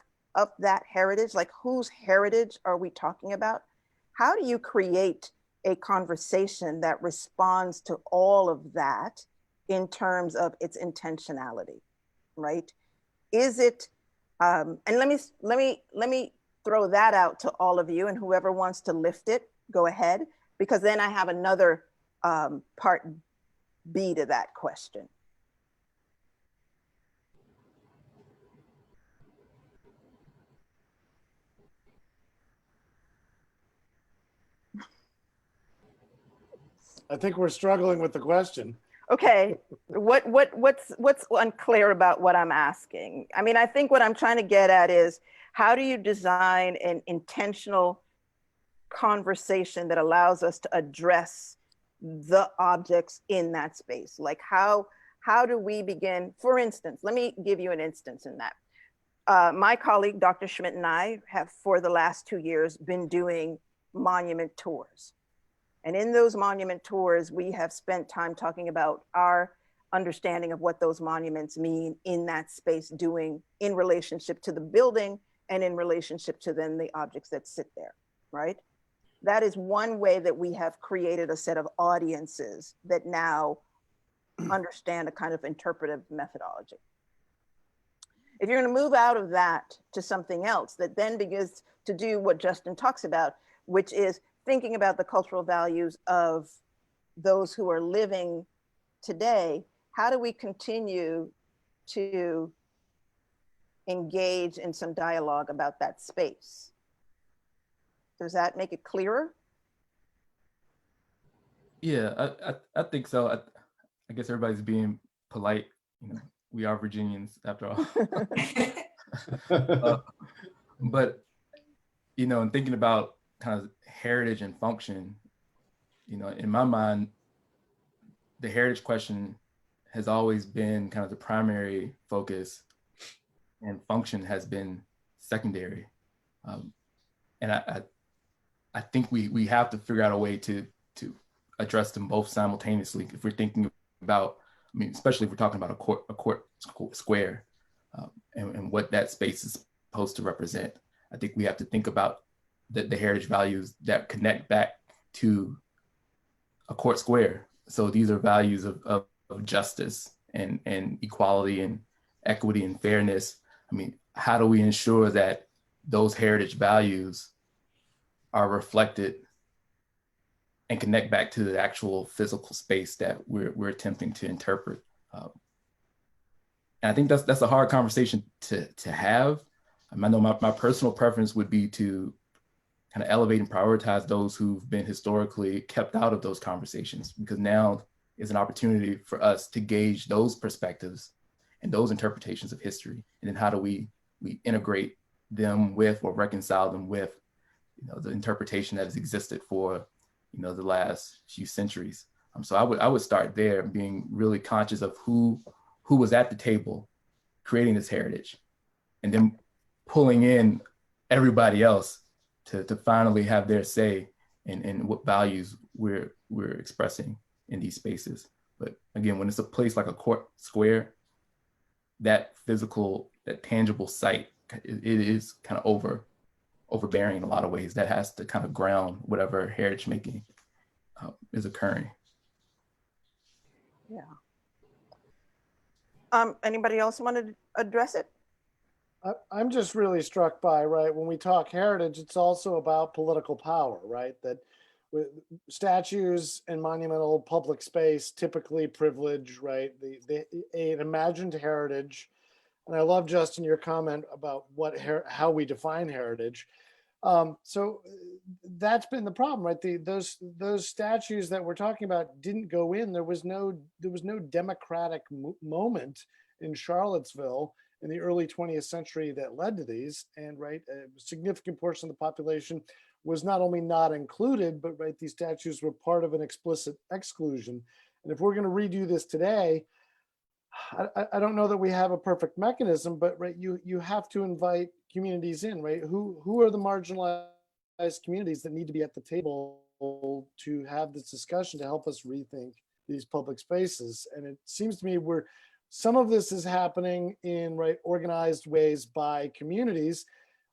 that heritage, like whose heritage are we talking about? How do you create a conversation that responds to all of that in terms of its intentionality, right? Is it, and let me throw that out to all of you, and whoever wants to lift it, go ahead, because then I have another part B to that question. I think we're struggling with the question. Okay, what's unclear about what I'm asking? I mean, I think what I'm trying to get at is, how do you design an intentional conversation that allows us to address the objects in that space? Like how do we begin? For instance, let me give you an instance in that. My colleague, Dr. Schmidt, and I have, for the last 2 years, been doing monument tours. And in those monument tours, we have spent time talking about our understanding of what those monuments mean in that space, doing in relationship to the building and in relationship to then the objects that sit there, right? That is one way that we have created a set of audiences that now understand a kind of interpretive methodology. If you're going to move out of that to something else that then begins to do what Justin talks about, which is thinking about the cultural values of those who are living today, how do we continue to engage in some dialogue about that space? Does that make it clearer? Yeah, I think so. I guess everybody's being polite. We are Virginians after all. But in thinking about kind of heritage and function, in my mind, the heritage question has always been kind of the primary focus, and function has been secondary. And I think we have to figure out a way to address them both simultaneously if we're thinking about, especially if we're talking about a court square and what that space is supposed to represent. I think we have to think about the heritage values that connect back to a court square. So these are values of justice and equality and equity and fairness. How do we ensure that those heritage values are reflected and connect back to the actual physical space that we're attempting to interpret? And I think that's a hard conversation to have. I know my personal preference would be to kind of elevate and prioritize those who've been historically kept out of those conversations, because now is an opportunity for us to gauge those perspectives and those interpretations of history. And then how do we integrate them with or reconcile them with, the interpretation that has existed for, the last few centuries. So I would start there, being really conscious of who was at the table creating this heritage, and then pulling in everybody else to finally have their say in what values we're expressing in these spaces. But again, when it's a place like a court square, that physical, that tangible site, it is kind of overbearing in a lot of ways. That has to kind of ground whatever heritage making is occurring. Yeah. Anybody else want to address it? I'm just really struck by, right, when we talk heritage, it's also about political power, right? That with statues and monumental public space typically privilege, right, an imagined heritage. And I love, Justin, your comment about how we define heritage. So that's been the problem, right? Those statues that we're talking about didn't go in. There was no democratic moment in Charlottesville in the early 20th century that led to these. And right, a significant portion of the population was not only not included, but right, these statues were part of an explicit exclusion. And if we're going to redo this today, I don't know that we have a perfect mechanism, but right, you have to invite communities in, right? Who are the marginalized communities that need to be at the table to have this discussion to help us rethink these public spaces? And it seems to me some of this is happening in organized ways by communities.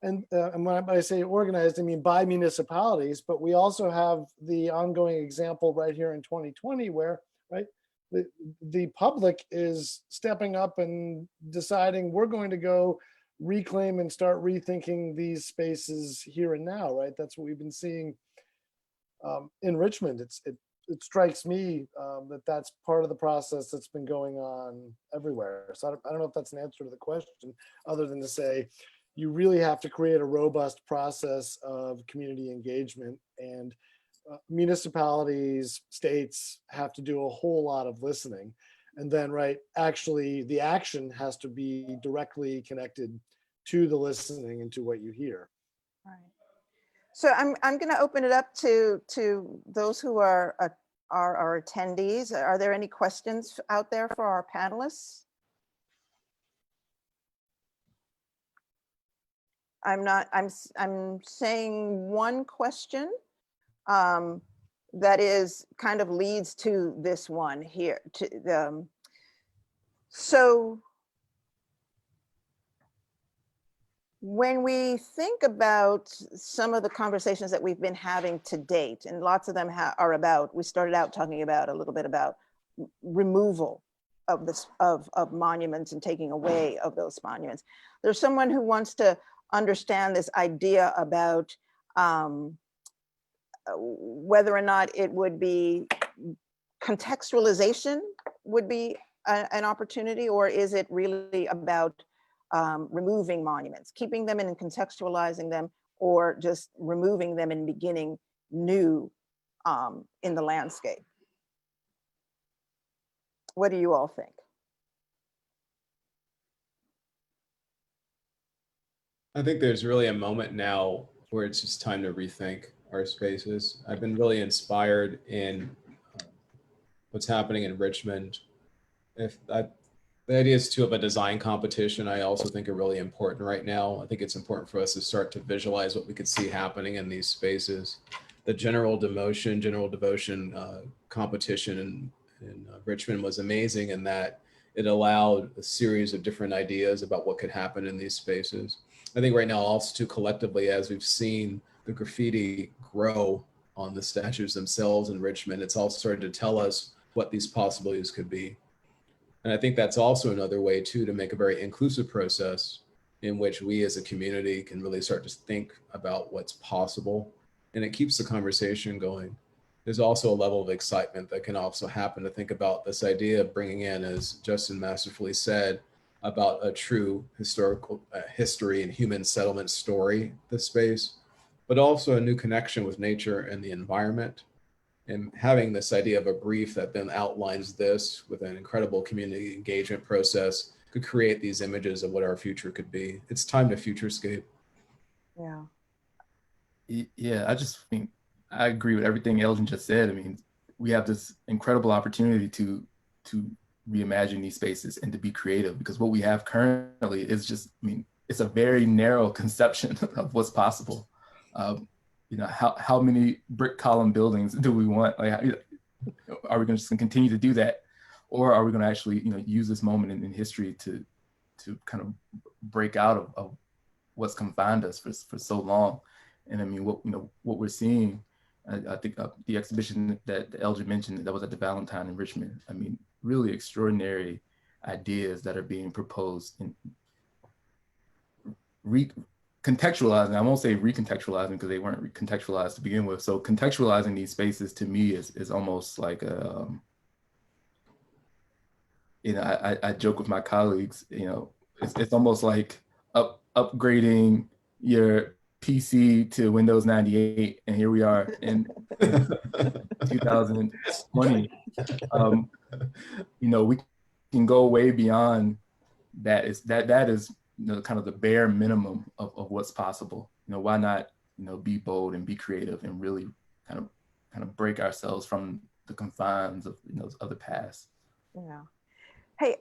And when I say organized, I mean by municipalities, but we also have the ongoing example right here in 2020 where, right, the public is stepping up and deciding we're going to go reclaim and start rethinking these spaces here and now, right? That's what we've been seeing in Richmond. It strikes me that that's part of the process that's been going on everywhere. So I don't know if that's an answer to the question, other than to say you really have to create a robust process of community engagement, and municipalities, states have to do a whole lot of listening. And then, right, actually the action has to be directly connected to the listening and to what you hear. Right. So I'm going to open it up to those who are our attendees. Are there any questions out there for our panelists? I'm saying one question that is kind of leads to this one here. So when we think about some of the conversations that we've been having to date, and lots of them are about, we started out talking about a little bit about removal of of monuments and taking away of those monuments. There's someone who wants to understand this idea about whether or not it would be contextualization would be an opportunity, or is it really about removing monuments, keeping them and contextualizing them, or just removing them and beginning new in the landscape? What do you all think? I think there's really a moment now where it's just time to rethink our spaces. I've been really inspired in what's happening in Richmond. The ideas too of a design competition, I also think are really important right now. I think it's important for us to start to visualize what we could see happening in these spaces. The general devotion competition in Richmond was amazing in that it allowed a series of different ideas about what could happen in these spaces. I think right now also too collectively, as we've seen the graffiti grow on the statues themselves in Richmond, it's all started to tell us what these possibilities could be. And I think that's also another way too to make a very inclusive process in which we as a community can really start to think about what's possible, and it keeps the conversation going. There's also a level of excitement that can also happen to think about this idea of bringing in, as Justin masterfully said, about a true historical history and human settlement story, this space. but also a new connection with nature and the environment. And having this idea of a brief that then outlines this with an incredible community engagement process could create these images of what our future could be. It's time to futurescape. Yeah. Yeah, I agree with everything Elgin just said. I mean, we have this incredible opportunity to reimagine these spaces and to be creative, because what we have currently is just, I mean, it's a very narrow conception of what's possible. You know, how many brick column buildings do we want? Like, are we going to just continue to do that, or are we going to actually, you know, use this moment in history to kind of break out of what's confined us for so long? And I mean, what we're seeing, I think the exhibition that Elgin mentioned that was at the Valentine in Richmond, I mean, really extraordinary ideas that are being proposed and contextualizing. I won't say recontextualizing, because they weren't contextualized to begin with. So contextualizing these spaces to me is almost like a, you know, I joke with my colleagues, you know, it's almost like upgrading your PC to Windows 98, and here we are in 2020. You know, we can go way beyond that. That is, you know, kind of the bare minimum of what's possible. You know, why not, you know, be bold and be creative and really kind of break ourselves from the confines of, you know, of the past. Yeah. Hey,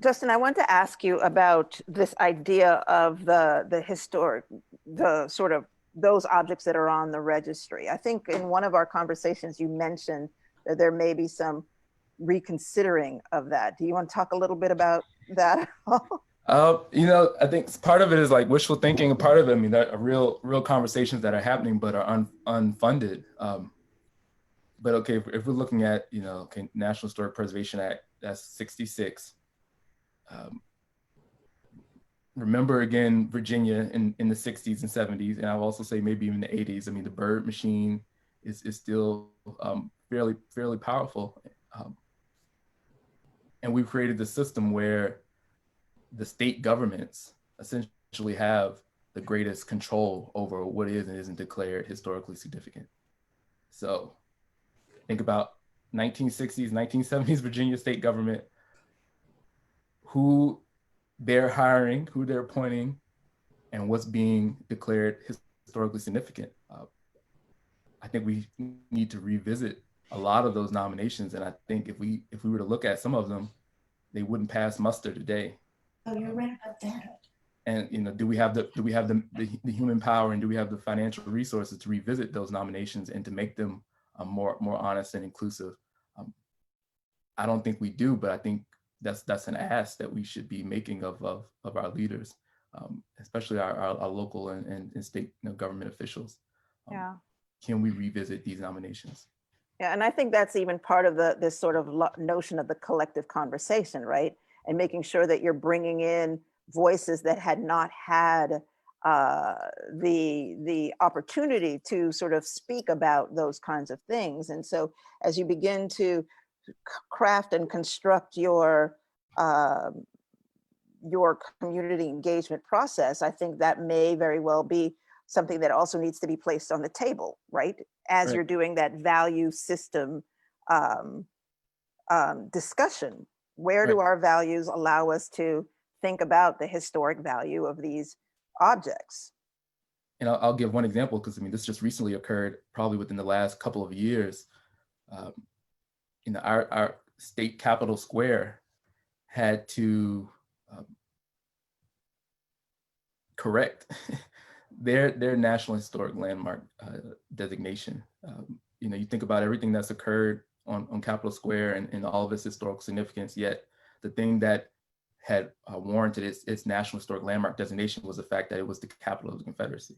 Justin, I want to ask you about this idea of the historic, the sort of those objects that are on the registry. I think in one of our conversations, you mentioned that there may be some reconsidering of that. Do you want to talk a little bit about that? You know, I think part of it is like wishful thinking. Part of it, I mean, there are real conversations that are happening, but are unfunded. But okay, if we're looking at, you know, okay, National Historic Preservation Act, that's 66. Remember again, Virginia in the 60s and 70s, and I'll also say maybe even the 80s. I mean, the Byrd machine is still fairly powerful. And we've created the system where the state governments essentially have the greatest control over what is and isn't declared historically significant. So think about 1960s, 1970s Virginia state government, who they're hiring, who they're appointing, and what's being declared historically significant. I think we need to revisit a lot of those nominations, and I think if we were to look at some of them, they wouldn't pass muster today. Oh, you're right about that. And you know, do we have the human power, and do we have the financial resources to revisit those nominations and to make them more honest and inclusive? I don't think we do, but I think that's an ask that we should be making of our leaders, especially our local and state, you know, government officials. Yeah. Can we revisit these nominations? Yeah, and I think that's even part of this sort of notion of the collective conversation, right? And making sure that you're bringing in voices that had not had the opportunity to sort of speak about those kinds of things. And so as you begin to craft and construct your community engagement process, I think that may very well be something that also needs to be placed on the table, right? As Right. you're doing that value system discussion. Where do Right. our values allow us to think about the historic value of these objects? And I'll give one example, because I mean, this just recently occurred, probably within the last couple of years. You know, our state capitol square had to correct their National Historic Landmark designation. You know, you think about everything that's occurred on Capitol Square and all of its historical significance, yet the thing that had warranted its National Historic Landmark designation was the fact that it was the capital of the Confederacy.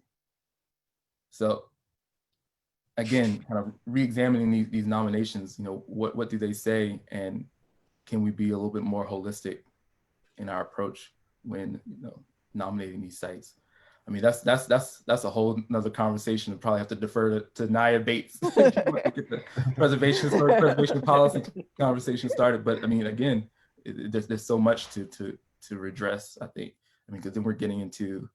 So again, kind of re-examining these nominations, you know, what do they say, and can we be a little bit more holistic in our approach when, you know, nominating these sites? I mean, that's a whole nother conversation. We'll probably have to defer to Naya Bates to get the preservation policy conversation started. But I mean, again, there's so much to redress, I think. I mean, because then we're getting into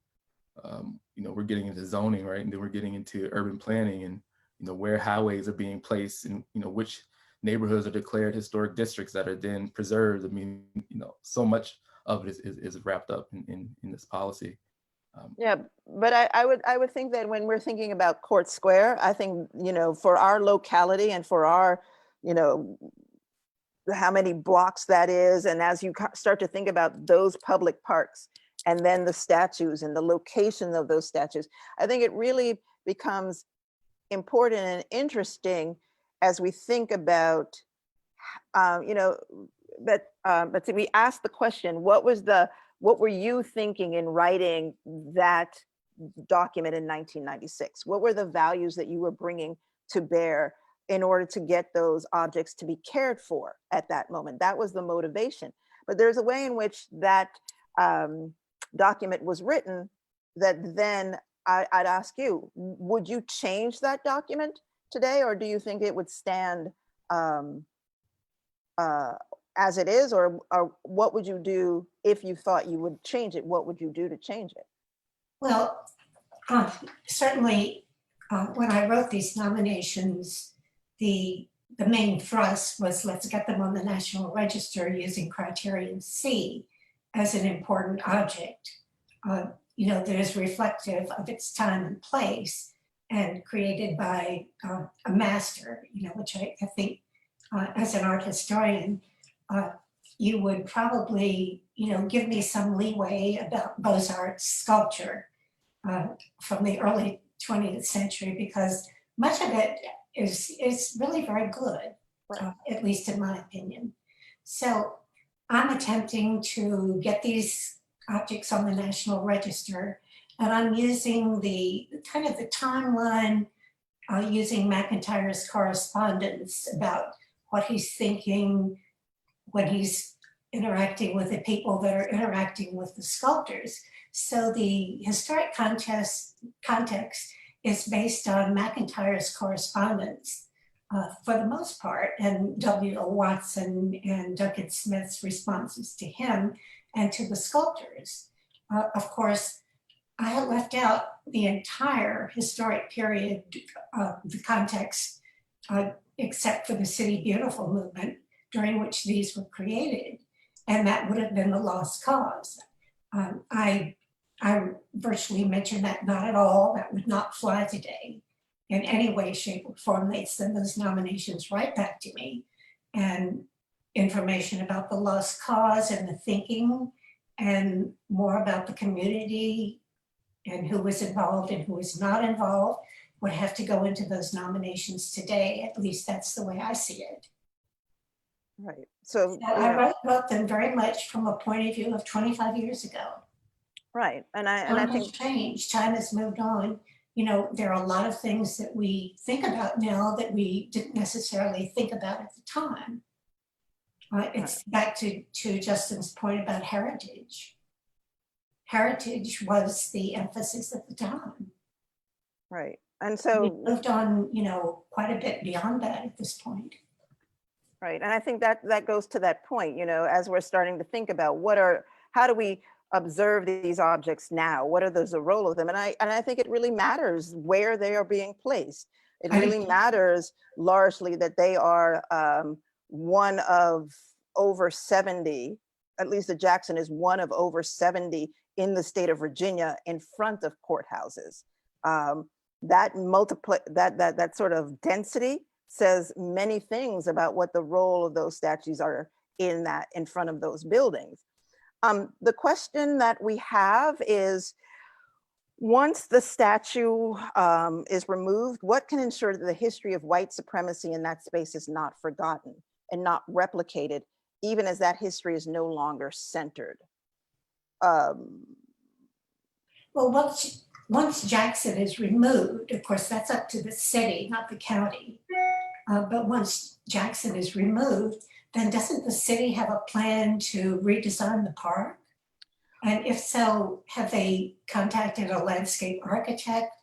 we're getting into zoning, right? And then we're getting into urban planning and, where highways are being placed and, which neighborhoods are declared historic districts that are then preserved. I mean, so much of it is wrapped up in this policy. Yeah, but I would think that when we're thinking about Court Square, I think, for our locality and for our, how many blocks that is, and as you start to think about those public parks and then the statues and the location of those statues, I think it really becomes important and interesting as we think about, but to be asked the question, what were you thinking in writing that document in 1996? What were the values that you were bringing to bear in order to get those objects to be cared for at that moment? That was the motivation. But there's a way in which that document was written that then I'd ask you, would you change that document today, or do you think it would stand as it is, or what would you do if you thought you would change it? What would you do to change it? Well, certainly when I wrote these nominations, the main thrust was let's get them on the National Register using criterion C as an important object, that is reflective of its time and place and created by a master, which I think as an art historian, you would probably, give me some leeway about Beaux-Arts sculpture from the early 20th century, because much of it is really very good, at least in my opinion. So I'm attempting to get these objects on the National Register, and I'm using the kind of the timeline using McIntyre's correspondence about what he's thinking when he's interacting with the people that are interacting with the sculptors. So the historic context is based on McIntyre's correspondence for the most part, and W.O. Watson and Duncan Smith's responses to him and to the sculptors. Of course, I have left out the entire historic period of the context, except for the City Beautiful movement, during which these were created, and that would have been the lost cause. I virtually mentioned that not at all. That would not fly today in any way, shape, or form. They'd send those nominations right back to me, and information about the lost cause and the thinking, and more about the community and who was involved and who was not involved would have to go into those nominations today. At least that's the way I see it. Right. So I wrote them very much from a point of view of 25 years ago. Right. And I think changed. Time has moved on. There are a lot of things that we think about now that we didn't necessarily think about at the time. It's back to Justin's point about heritage. Heritage was the emphasis at the time. right. And so we moved on, quite a bit beyond that at this point. Right. And I think that goes to that point, as we're starting to think about how do we observe these objects now? What are the role of them? And I think it really matters where they are being placed. It really matters largely that they are one of over 70, at least the Jackson is one of over 70 in the state of Virginia in front of courthouses. That sort of density says many things about what the role of those statues are in front of those buildings. The question that we have is, once the statue is removed, what can ensure that the history of white supremacy in that space is not forgotten and not replicated, even as that history is no longer centered? Well, once Jackson is removed, of course, that's up to the city, not the county. But once Jackson is removed, then doesn't the city have a plan to redesign the park? And if so, have they contacted a landscape architect,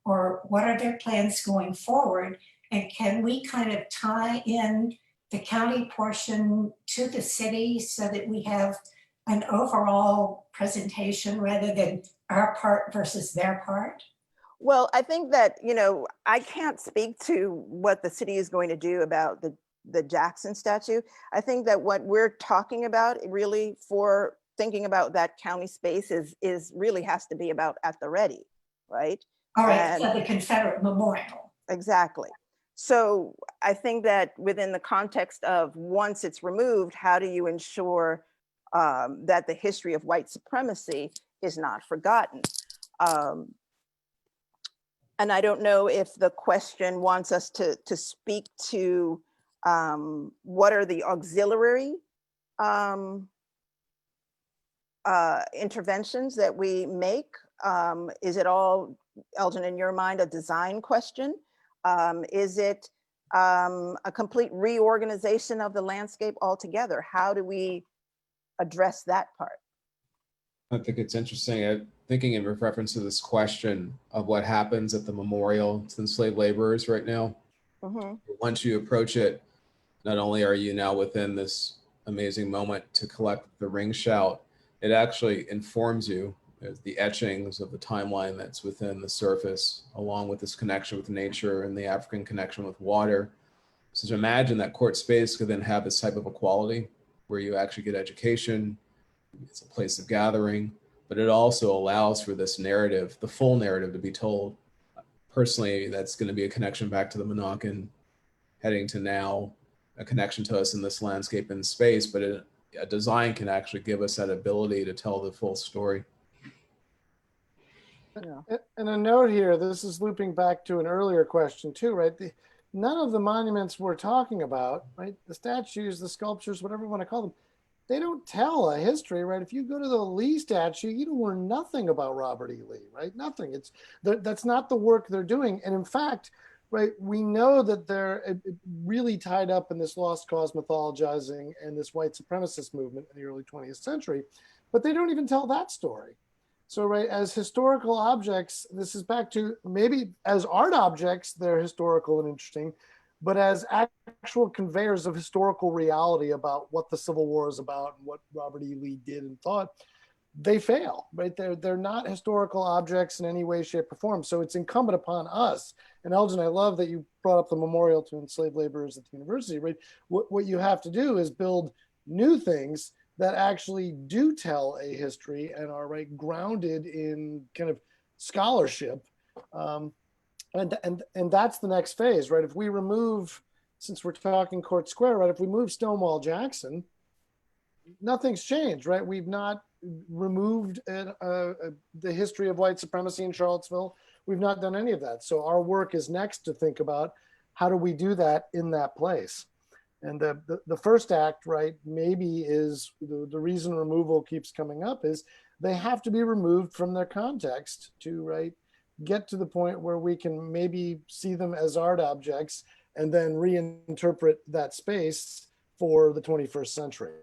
or what are their plans going forward? And can we kind of tie in the county portion to the city so that we have an overall presentation rather than our part versus their part? Well, I think that, you know, I can't speak to what the city is going to do about the Jackson statue. I think that what we're talking about really for thinking about that county space is really has to be about at the ready, right? All right, And so the Confederate Memorial. exactly. So I think that within the context of once it's removed, how do you ensure that the history of white supremacy is not forgotten? And I don't know if the question wants us to speak to what are the auxiliary interventions that we make. Is it all, Elgin, in your mind, a design question? Is it a complete reorganization of the landscape altogether? How do we address that part? I think it's interesting, thinking in reference to this question of what happens at the memorial to enslaved laborers right now. Mhm. Once you approach it, not only are you now within this amazing moment to collect the ring shout, it actually informs you as the etchings of the timeline that's within the surface, along with this connection with nature and the African connection with water. So to imagine that court space could then have this type of equality where you actually get education, it's a place of gathering, but it also allows for this narrative, the full narrative, to be told. Personally, that's going to be a connection back to the Monacan, heading to now, a connection to us in this landscape and space, but a design can actually give us that ability to tell the full story. And a note here, this is looping back to an earlier question too, right? None of the monuments we're talking about, right? The statues, the sculptures, whatever you want to call them, they don't tell a history, right? If you go to the Lee statue, you don't learn nothing about Robert E. Lee, right? Nothing. That's not the work they're doing. And in fact, right, we know that they're really tied up in this lost cause mythologizing and this white supremacist movement in the early 20th century, but they don't even tell that story. So, right, as historical objects, this is back to maybe as art objects, they're historical and interesting, but as actual conveyors of historical reality about what the Civil War is about and what Robert E. Lee did and thought, they fail, right? They're not historical objects in any way, shape, or form. So it's incumbent upon us. And Elgin, I love that you brought up the memorial to enslaved laborers at the university, right? What you have to do is build new things that actually do tell a history and are right grounded in kind of scholarship. And that's the next phase, right? If we remove, since we're talking Court Square, right? If we move Stonewall Jackson, nothing's changed, right? We've not removed the history of white supremacy in Charlottesville. We've not done any of that. So our work is next to think about how do we do that in that place? And the first act, right, maybe is the reason removal keeps coming up is they have to be removed from their context to, right, get to the point where we can maybe see them as art objects and then reinterpret that space for the 21st century.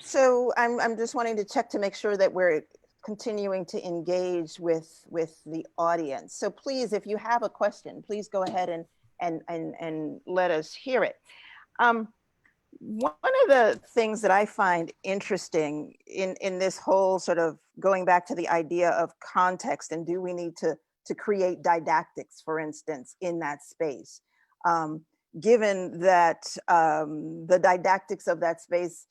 So I'm just wanting to check to make sure that we're continuing to engage with the audience. So please, if you have a question, please go ahead and let us hear it. One of the things that I find interesting in this whole sort of going back to the idea of context and do we need to create didactics, for instance, in that space, given that the didactics of that space,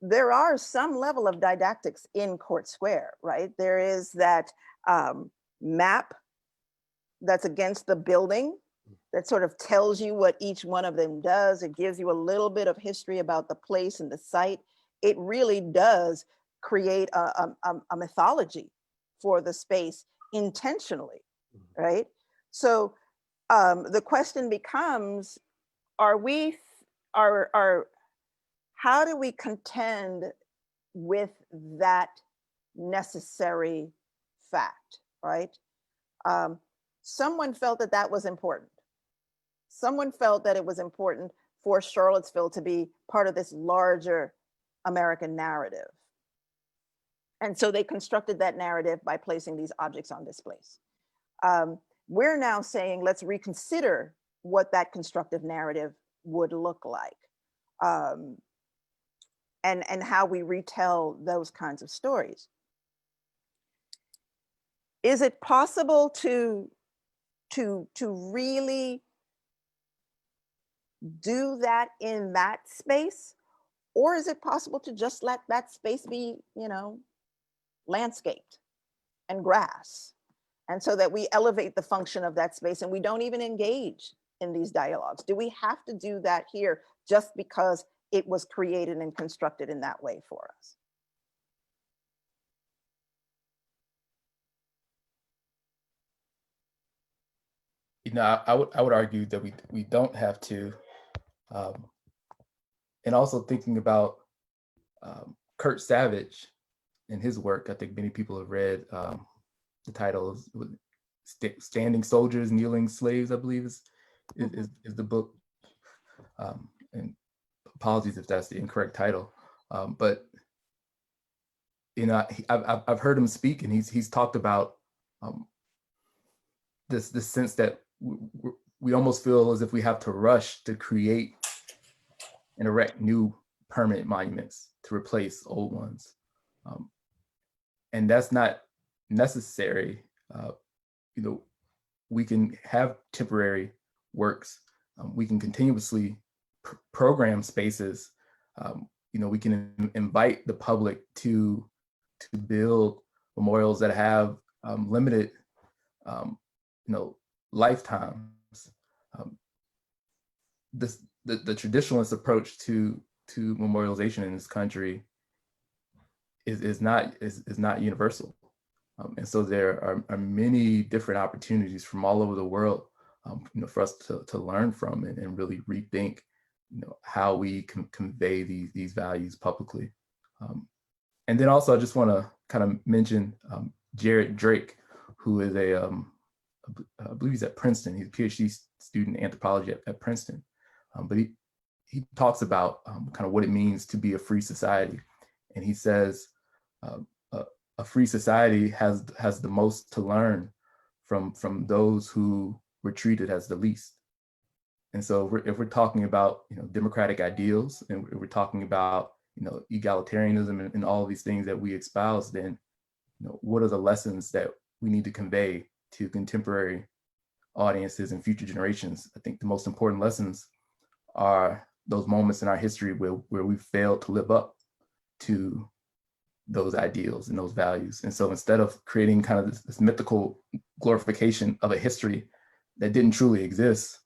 there are some level of didactics in Court Square, right? There is that map that's against the building that sort of tells you what each one of them does. It gives you a little bit of history about the place and the site. It really does create a mythology for the space intentionally, right? So the question becomes, how do we contend with that necessary fact, right? Someone felt that that was important. Someone felt that it was important for Charlottesville to be part of this larger American narrative. And so they constructed that narrative by placing these objects on displays. We're now saying, let's reconsider what that constructive narrative would look like, and how we retell those kinds of stories. Is it possible to really do that in that space? Or is it possible to just let that space be, landscaped and grass? And so that we elevate the function of that space and we don't even engage in these dialogues. Do we have to do that here just because it was created and constructed in that way for us? I would argue that we don't have to, and also thinking about Kurt Savage and his work. I think many people have read the title is "Standing Soldiers, Kneeling Slaves," I believe is the book. And apologies if that's the incorrect title, but I've heard him speak, and he's talked about this sense that we almost feel as if we have to rush to create and erect new permanent monuments to replace old ones. And that's not necessary. We can have temporary works. We can continuously program spaces. We can invite the public to build memorials that have limited lifetimes. The traditionalist approach to memorialization in this country is not universal, and so there are many different opportunities from all over the world, for us to learn from and really rethink, how we can convey these values publicly. And then also I just want to kind of mention Jared Drake, who is I believe he's at Princeton. He's a PhD student in anthropology at Princeton. But he talks about kind of what it means to be a free society. And he says a free society has the most to learn from those who were treated as the least. And so if we're talking about democratic ideals, and we're talking about egalitarianism and all of these things that we espouse, then what are the lessons that we need to convey to contemporary audiences and future generations? I think the most important lessons are those moments in our history where we failed to live up to those ideals and those values. And so instead of creating kind of this mythical glorification of a history that didn't truly exist,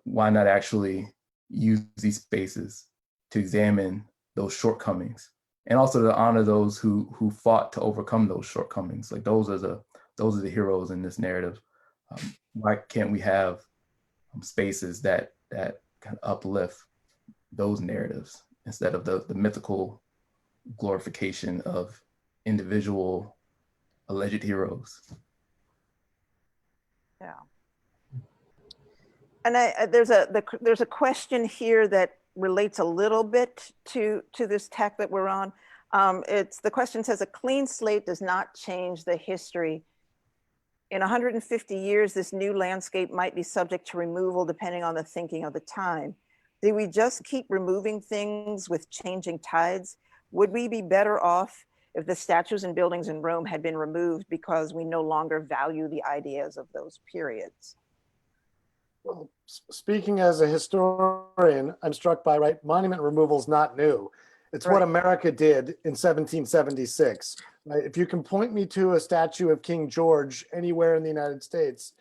why not actually use these spaces to examine those shortcomings, and also to honor those who fought to overcome those shortcomings? Like those are the heroes in this narrative. Why can't we have spaces that kind of uplift those narratives instead of the mythical glorification of individual alleged heroes? Yeah. And there's a question here that relates a little bit to this tack that we're on. The question says, a clean slate does not change the history. In 150 years, this new landscape might be subject to removal depending on the thinking of the time. Do we just keep removing things with changing tides? Would we be better off if the statues and buildings in Rome had been removed because we no longer value the ideas of those periods? Well, speaking as a historian, I'm struck by, monument removal is not new. It's what America did in 1776. Right? If you can point me to a statue of King George anywhere in the United States,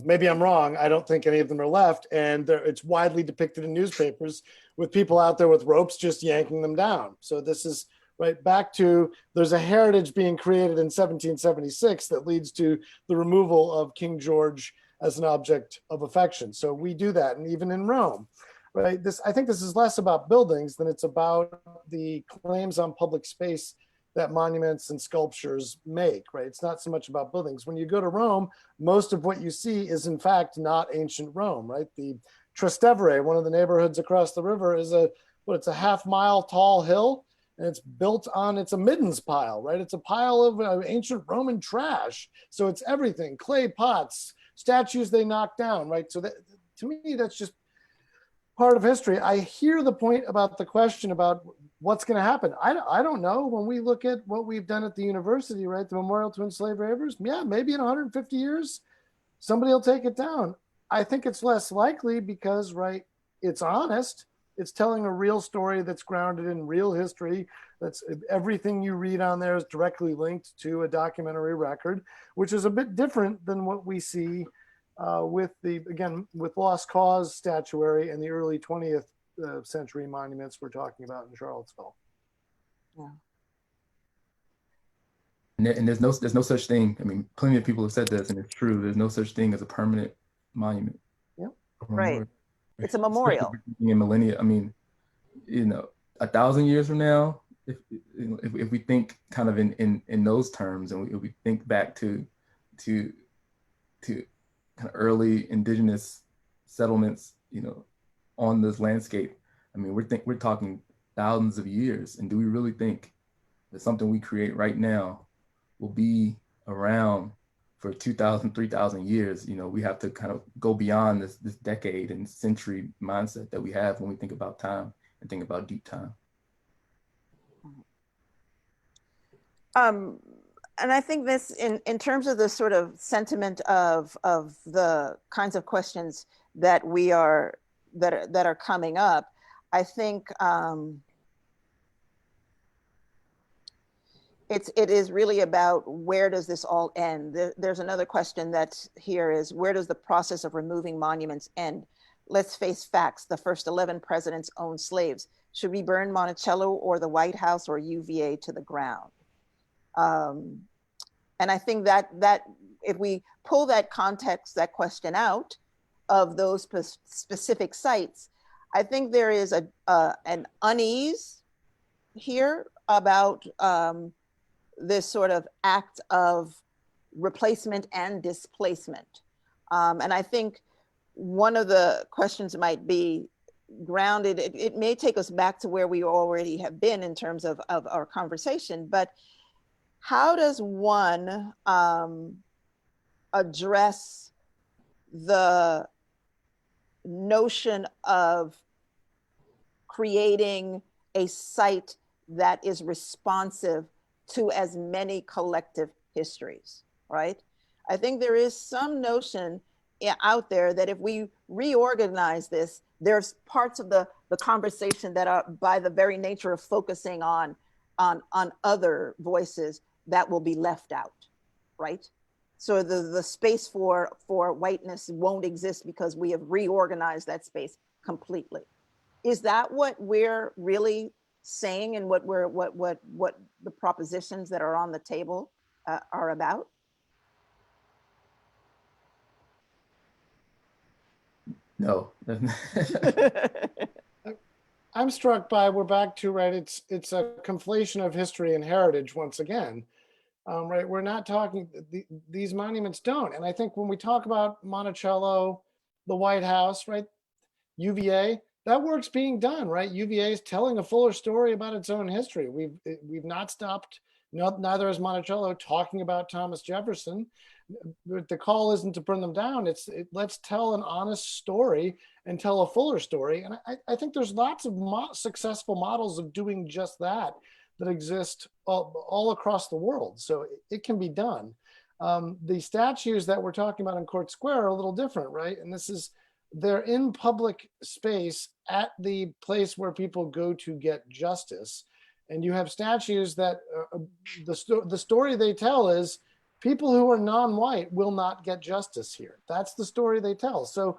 maybe I'm wrong. I don't think any of them are left. And it's widely depicted in newspapers with people out there with ropes just yanking them down. So this is back to, there's a heritage being created in 1776 that leads to the removal of King George as an object of affection. So we do that, and even in Rome, right? I think this is less about buildings than it's about the claims on public space that monuments and sculptures make, right? It's not so much about buildings. When you go to Rome, most of what you see is in fact not ancient Rome, right? The Trastevere, one of the neighborhoods across the river, is it's a half-mile tall hill, and it's built on, it's a middens pile, right? It's a pile of ancient Roman trash. So it's everything, clay pots, statues they knock down, right? So to me, that's just part of history. I hear the point about the question about what's going to happen. I don't know. When we look at what we've done at the university, right, the Memorial to Enslaved Ravers, yeah, maybe in 150 years, somebody will take it down. I think it's less likely because, right, it's honest. It's telling a real story that's grounded in real history. That's everything you read on there is directly linked to a documentary record, which is a bit different than what we see with lost cause statuary and the early 20th century monuments we're talking about in Charlottesville. Yeah. And there's no such thing. I mean, plenty of people have said this, and it's true. There's no such thing as a permanent monument. Yep. Right. It's a memorial. Especially in millennia. I mean, 1,000 years from now, if we think kind of in those terms, and we think back to kind of early indigenous settlements, on this landscape, I mean, we're talking thousands of years. And do we really think that something we create right now will be around for 2,000, 3,000 years? We have to kind of go beyond this decade and century mindset that we have when we think about time and think about deep time. And I think this, in terms of the sort of sentiment of the kinds of questions that that are coming up, I think it is really about where does this all end? There's another question that here is, where does the process of removing monuments end? Let's face facts. The first 11 presidents owned slaves. Should we burn Monticello or the White House or UVA to the ground? And I think that if we pull that context, that question out of those specific sites, I think there is an unease here about this sort of act of replacement and displacement. And I think one of the questions might be grounded, it may take us back to where we already have been in terms of our conversation, but how does one address the notion of creating a site that is responsive to as many collective histories, right? I think there is some notion out there that if we reorganize this, there's parts of the conversation that are, by the very nature of focusing on other voices, that will be left out, right? So the space for whiteness won't exist because we have reorganized that space completely. Is that what we're really saying, and what the propositions that are on the table are about? No. I'm struck by, we're back to, right, it's a conflation of history and heritage once again. Right, we're not talking, these monuments don't. And I think when we talk about Monticello, the White House, right, UVA, that work's being done, right? UVA is telling a fuller story about its own history. We've not stopped, neither has Monticello, talking about Thomas Jefferson. The call isn't to burn them down. Let's tell an honest story and tell a fuller story. And I think there's lots of successful models of doing just that exist all across the world. So it can be done. The statues that we're talking about in Court Square are a little different, right? And they're in public space at the place where people go to get justice. And you have statues that the story they tell is people who are non-white will not get justice here. That's the story they tell. So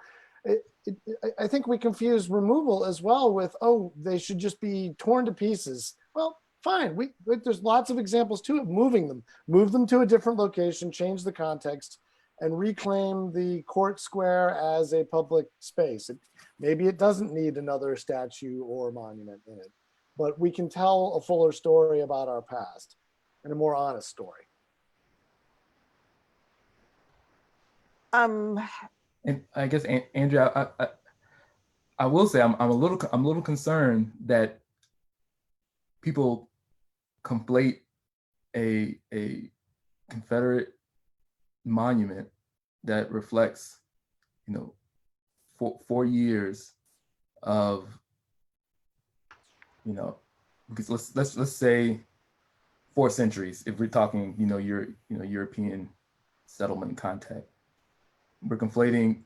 I think we confuse removal as well with, oh, they should just be torn to pieces. Well, fine. There's lots of examples too of moving them. Move them to a different location, change the context, and reclaim the Court Square as a public space. Maybe it doesn't need another statue or monument in it, but we can tell a fuller story about our past and a more honest story. And I guess, Andrea, I will say I'm a little concerned that people conflate a Confederate monument that reflects, four years of, because let's say 4 centuries, if we're talking, European settlement contact. We're conflating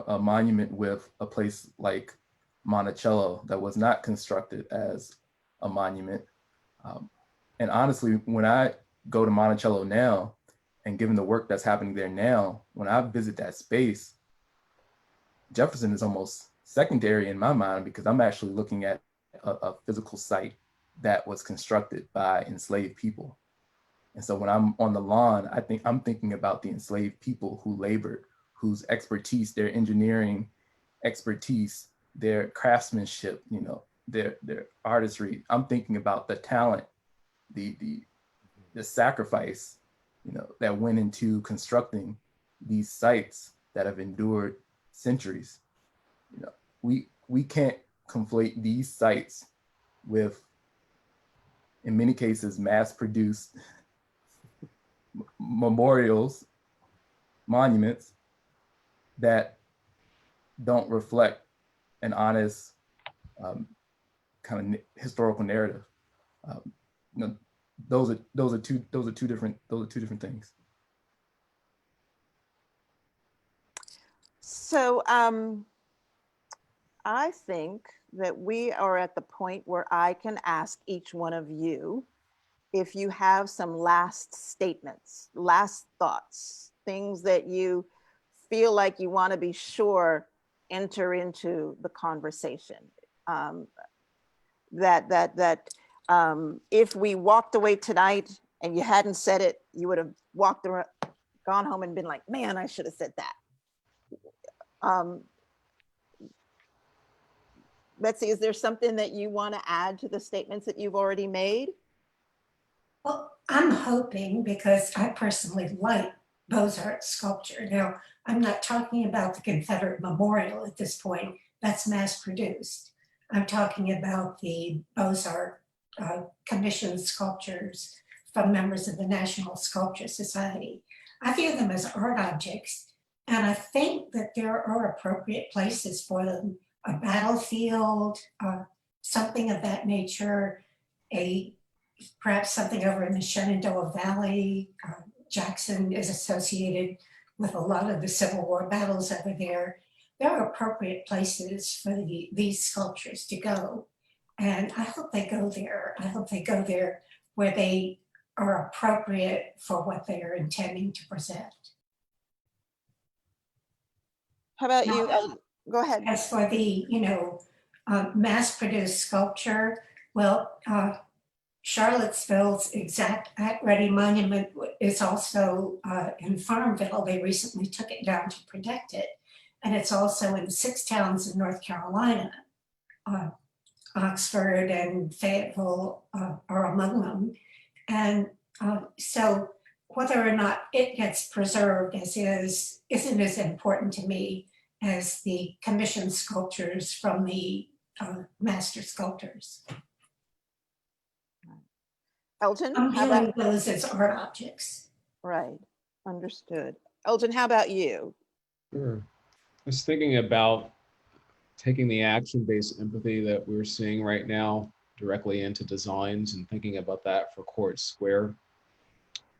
a monument with a place like Monticello that was not constructed as a monument. And honestly, when I go to Monticello now, and given the work that's happening there now, when I visit that space, Jefferson is almost secondary in my mind, because I'm actually looking at a physical site that was constructed by enslaved people. And so when I'm on the lawn, I'm thinking about the enslaved people who labored, whose expertise, their engineering expertise, their craftsmanship, their artistry. I'm thinking about the talent, the sacrifice, that went into constructing these sites that have endured centuries. We can't conflate these sites with, in many cases, mass-produced memorials, monuments that don't reflect an honest kind of historical narrative. Those are two different things. So I think that we are at the point where I can ask each one of you if you have some last statements, last thoughts, things that you feel like you want to be sure enter into the conversation. If we walked away tonight and you hadn't said it, you would have gone home and been like, man, I should have said that. Betsy, is there something that you want to add to the statements that you've already made? Well, I'm hoping, because I personally like Beaux-Arts sculpture. Now, I'm not talking about the Confederate Memorial at this point. That's mass produced. I'm talking about the Beaux-Arts commissioned sculptures from members of the National Sculpture Society. I view them as art objects, and I think that there are appropriate places for them. A battlefield, something of that nature, perhaps something over in the Shenandoah Valley. Jackson is associated with a lot of the Civil War battles over there. There are appropriate places for these sculptures to go. And I hope they go there. I hope they go there where they are appropriate for what they are intending to present. How about you? Now, Go ahead. as for the, mass-produced sculpture, well, Charlottesville's exact Act-Ready Monument is also in Farmville. They recently took it down to protect it. And it's also in 6 towns in North Carolina. Oxford and Fayetteville are among them. And so whether or not it gets preserved as is isn't as important to me as the commissioned sculptures from the master sculptors. Elgin, I'm how viewing about? those as art objects. Right, understood. Elgin, how about you? Sure. I was thinking about taking the action-based empathy that we're seeing right now directly into designs and thinking about that for Court Square.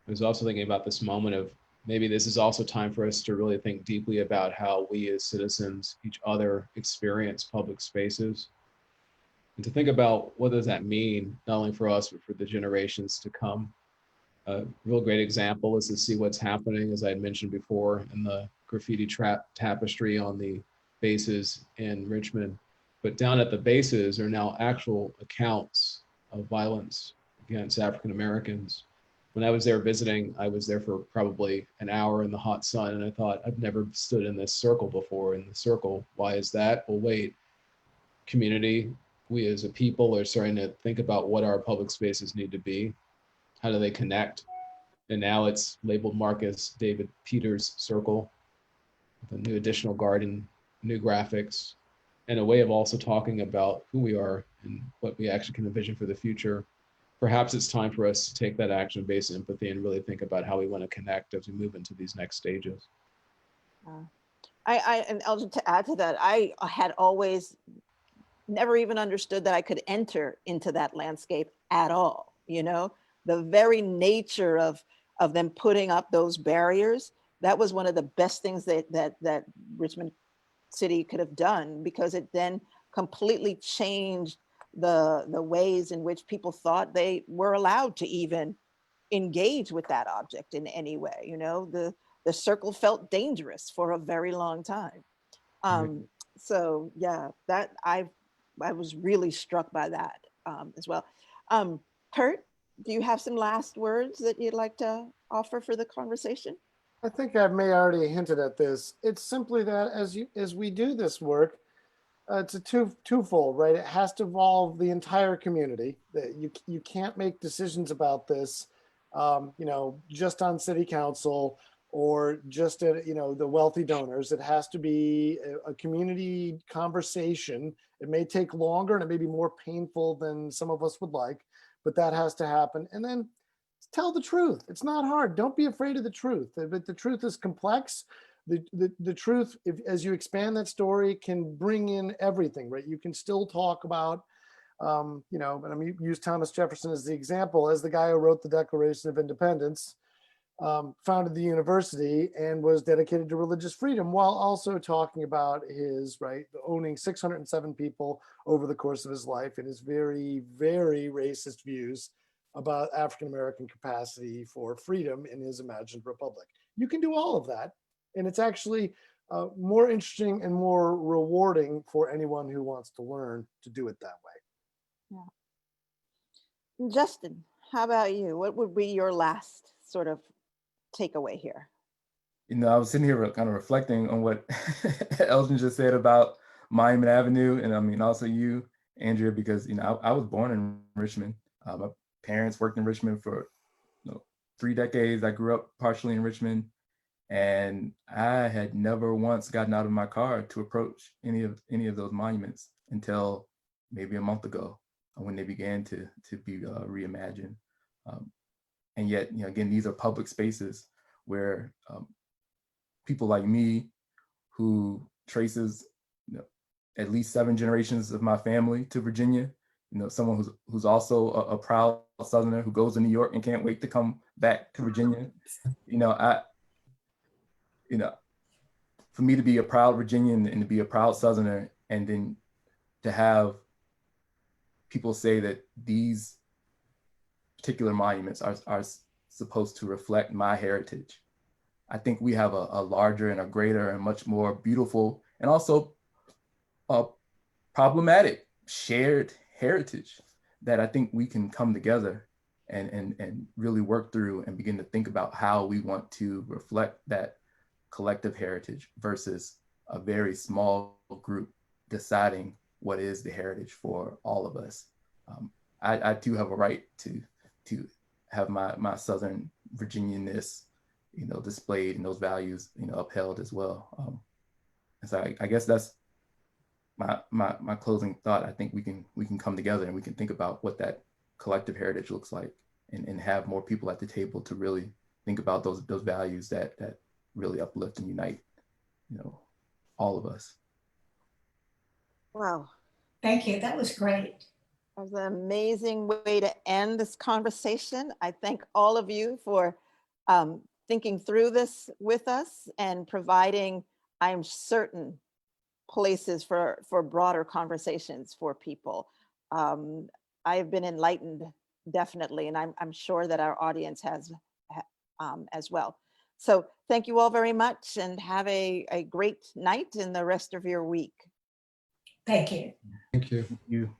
I was also thinking about this moment of maybe this is also time for us to really think deeply about how we as citizens, each other, experience public spaces. And to think about what does that mean, not only for us, but for the generations to come. A real great example is to see what's happening, as I had mentioned before, in the graffiti tapestry on the bases in Richmond. But down at the bases are now actual accounts of violence against African Americans. When I was there visiting, I was there for probably an hour in the hot sun, and I thought, I've never stood in this circle before. In the circle, why is that? Well, wait, community, we as a people are starting to think about what our public spaces need to be. How do they connect? And now it's labeled Marcus David Peters Circle, with a new additional garden, new graphics, and a way of also talking about who we are and what we actually can envision for the future. Perhaps it's time for us to take that action-based empathy and really think about how we want to connect as we move into these next stages. And Elgin, to add to that, I had always never even understood that I could enter into that landscape at all. You know, the very nature of them putting up those barriers, that was one of the best things that Richmond City could have done, because it then completely changed the ways in which people thought they were allowed to even engage with that object in any way. You know, the circle felt dangerous for a very long time. So yeah, that I was really struck by that as well. Kurt, do you have some last words that you'd like to offer for the conversation? I think I may already hinted at this. It's simply that as we do this work, it's a twofold, right? It has to involve the entire community. That you can't make decisions about this, just on city council or just at, the wealthy donors. It has to be a community conversation. It may take longer and it may be more painful than some of us would like, but that has to happen. And then tell the truth. It's not hard. Don't be afraid of the truth. But the truth is complex. The truth, as you expand that story, can bring in everything, right? You can still talk about, and I'm use Thomas Jefferson as the example, as the guy who wrote the Declaration of Independence, founded the university and was dedicated to religious freedom, while also talking about his, owning 607 people over the course of his life, and his very, very racist views about African-American capacity for freedom in his imagined republic. You can do all of that. And it's actually more interesting and more rewarding for anyone who wants to learn to do it that way. Yeah. Justin, how about you? What would be your last sort of takeaway here? I was sitting here kind of reflecting on what Elgin just said about Monument Avenue, and I mean also you, Andrea, because I was born in Richmond. My parents worked in Richmond for 3 decades. I grew up partially in Richmond, and I had never once gotten out of my car to approach any of those monuments until maybe a month ago, when they began to be reimagined. And yet, again, these are public spaces where people like me, who traces at least 7 generations of my family to Virginia, someone who's also a proud Southerner who goes to New York and can't wait to come back to Virginia. For me to be a proud Virginian and to be a proud Southerner, and then to have people say that these particular monuments are supposed to reflect my heritage. I think we have a larger and a greater and much more beautiful and also problematic shared heritage that I think we can come together and really work through and begin to think about how we want to reflect that collective heritage versus a very small group deciding what is the heritage for all of us. I do have a right to have my Southern Virginianness, displayed, and those values, upheld as well. And so I guess that's my closing thought. I think we can come together and we can think about what that collective heritage looks like, and have more people at the table to really think about those values that really uplift and unite, all of us. Wow. Thank you. That was great. That was an amazing way to end this conversation. I thank all of you for thinking through this with us and providing, I'm certain, places for broader conversations for people. I have been enlightened, definitely, and I'm sure that our audience has as well. So thank you all very much, and have a great night and the rest of your week. Thank you. Thank you. Thank you.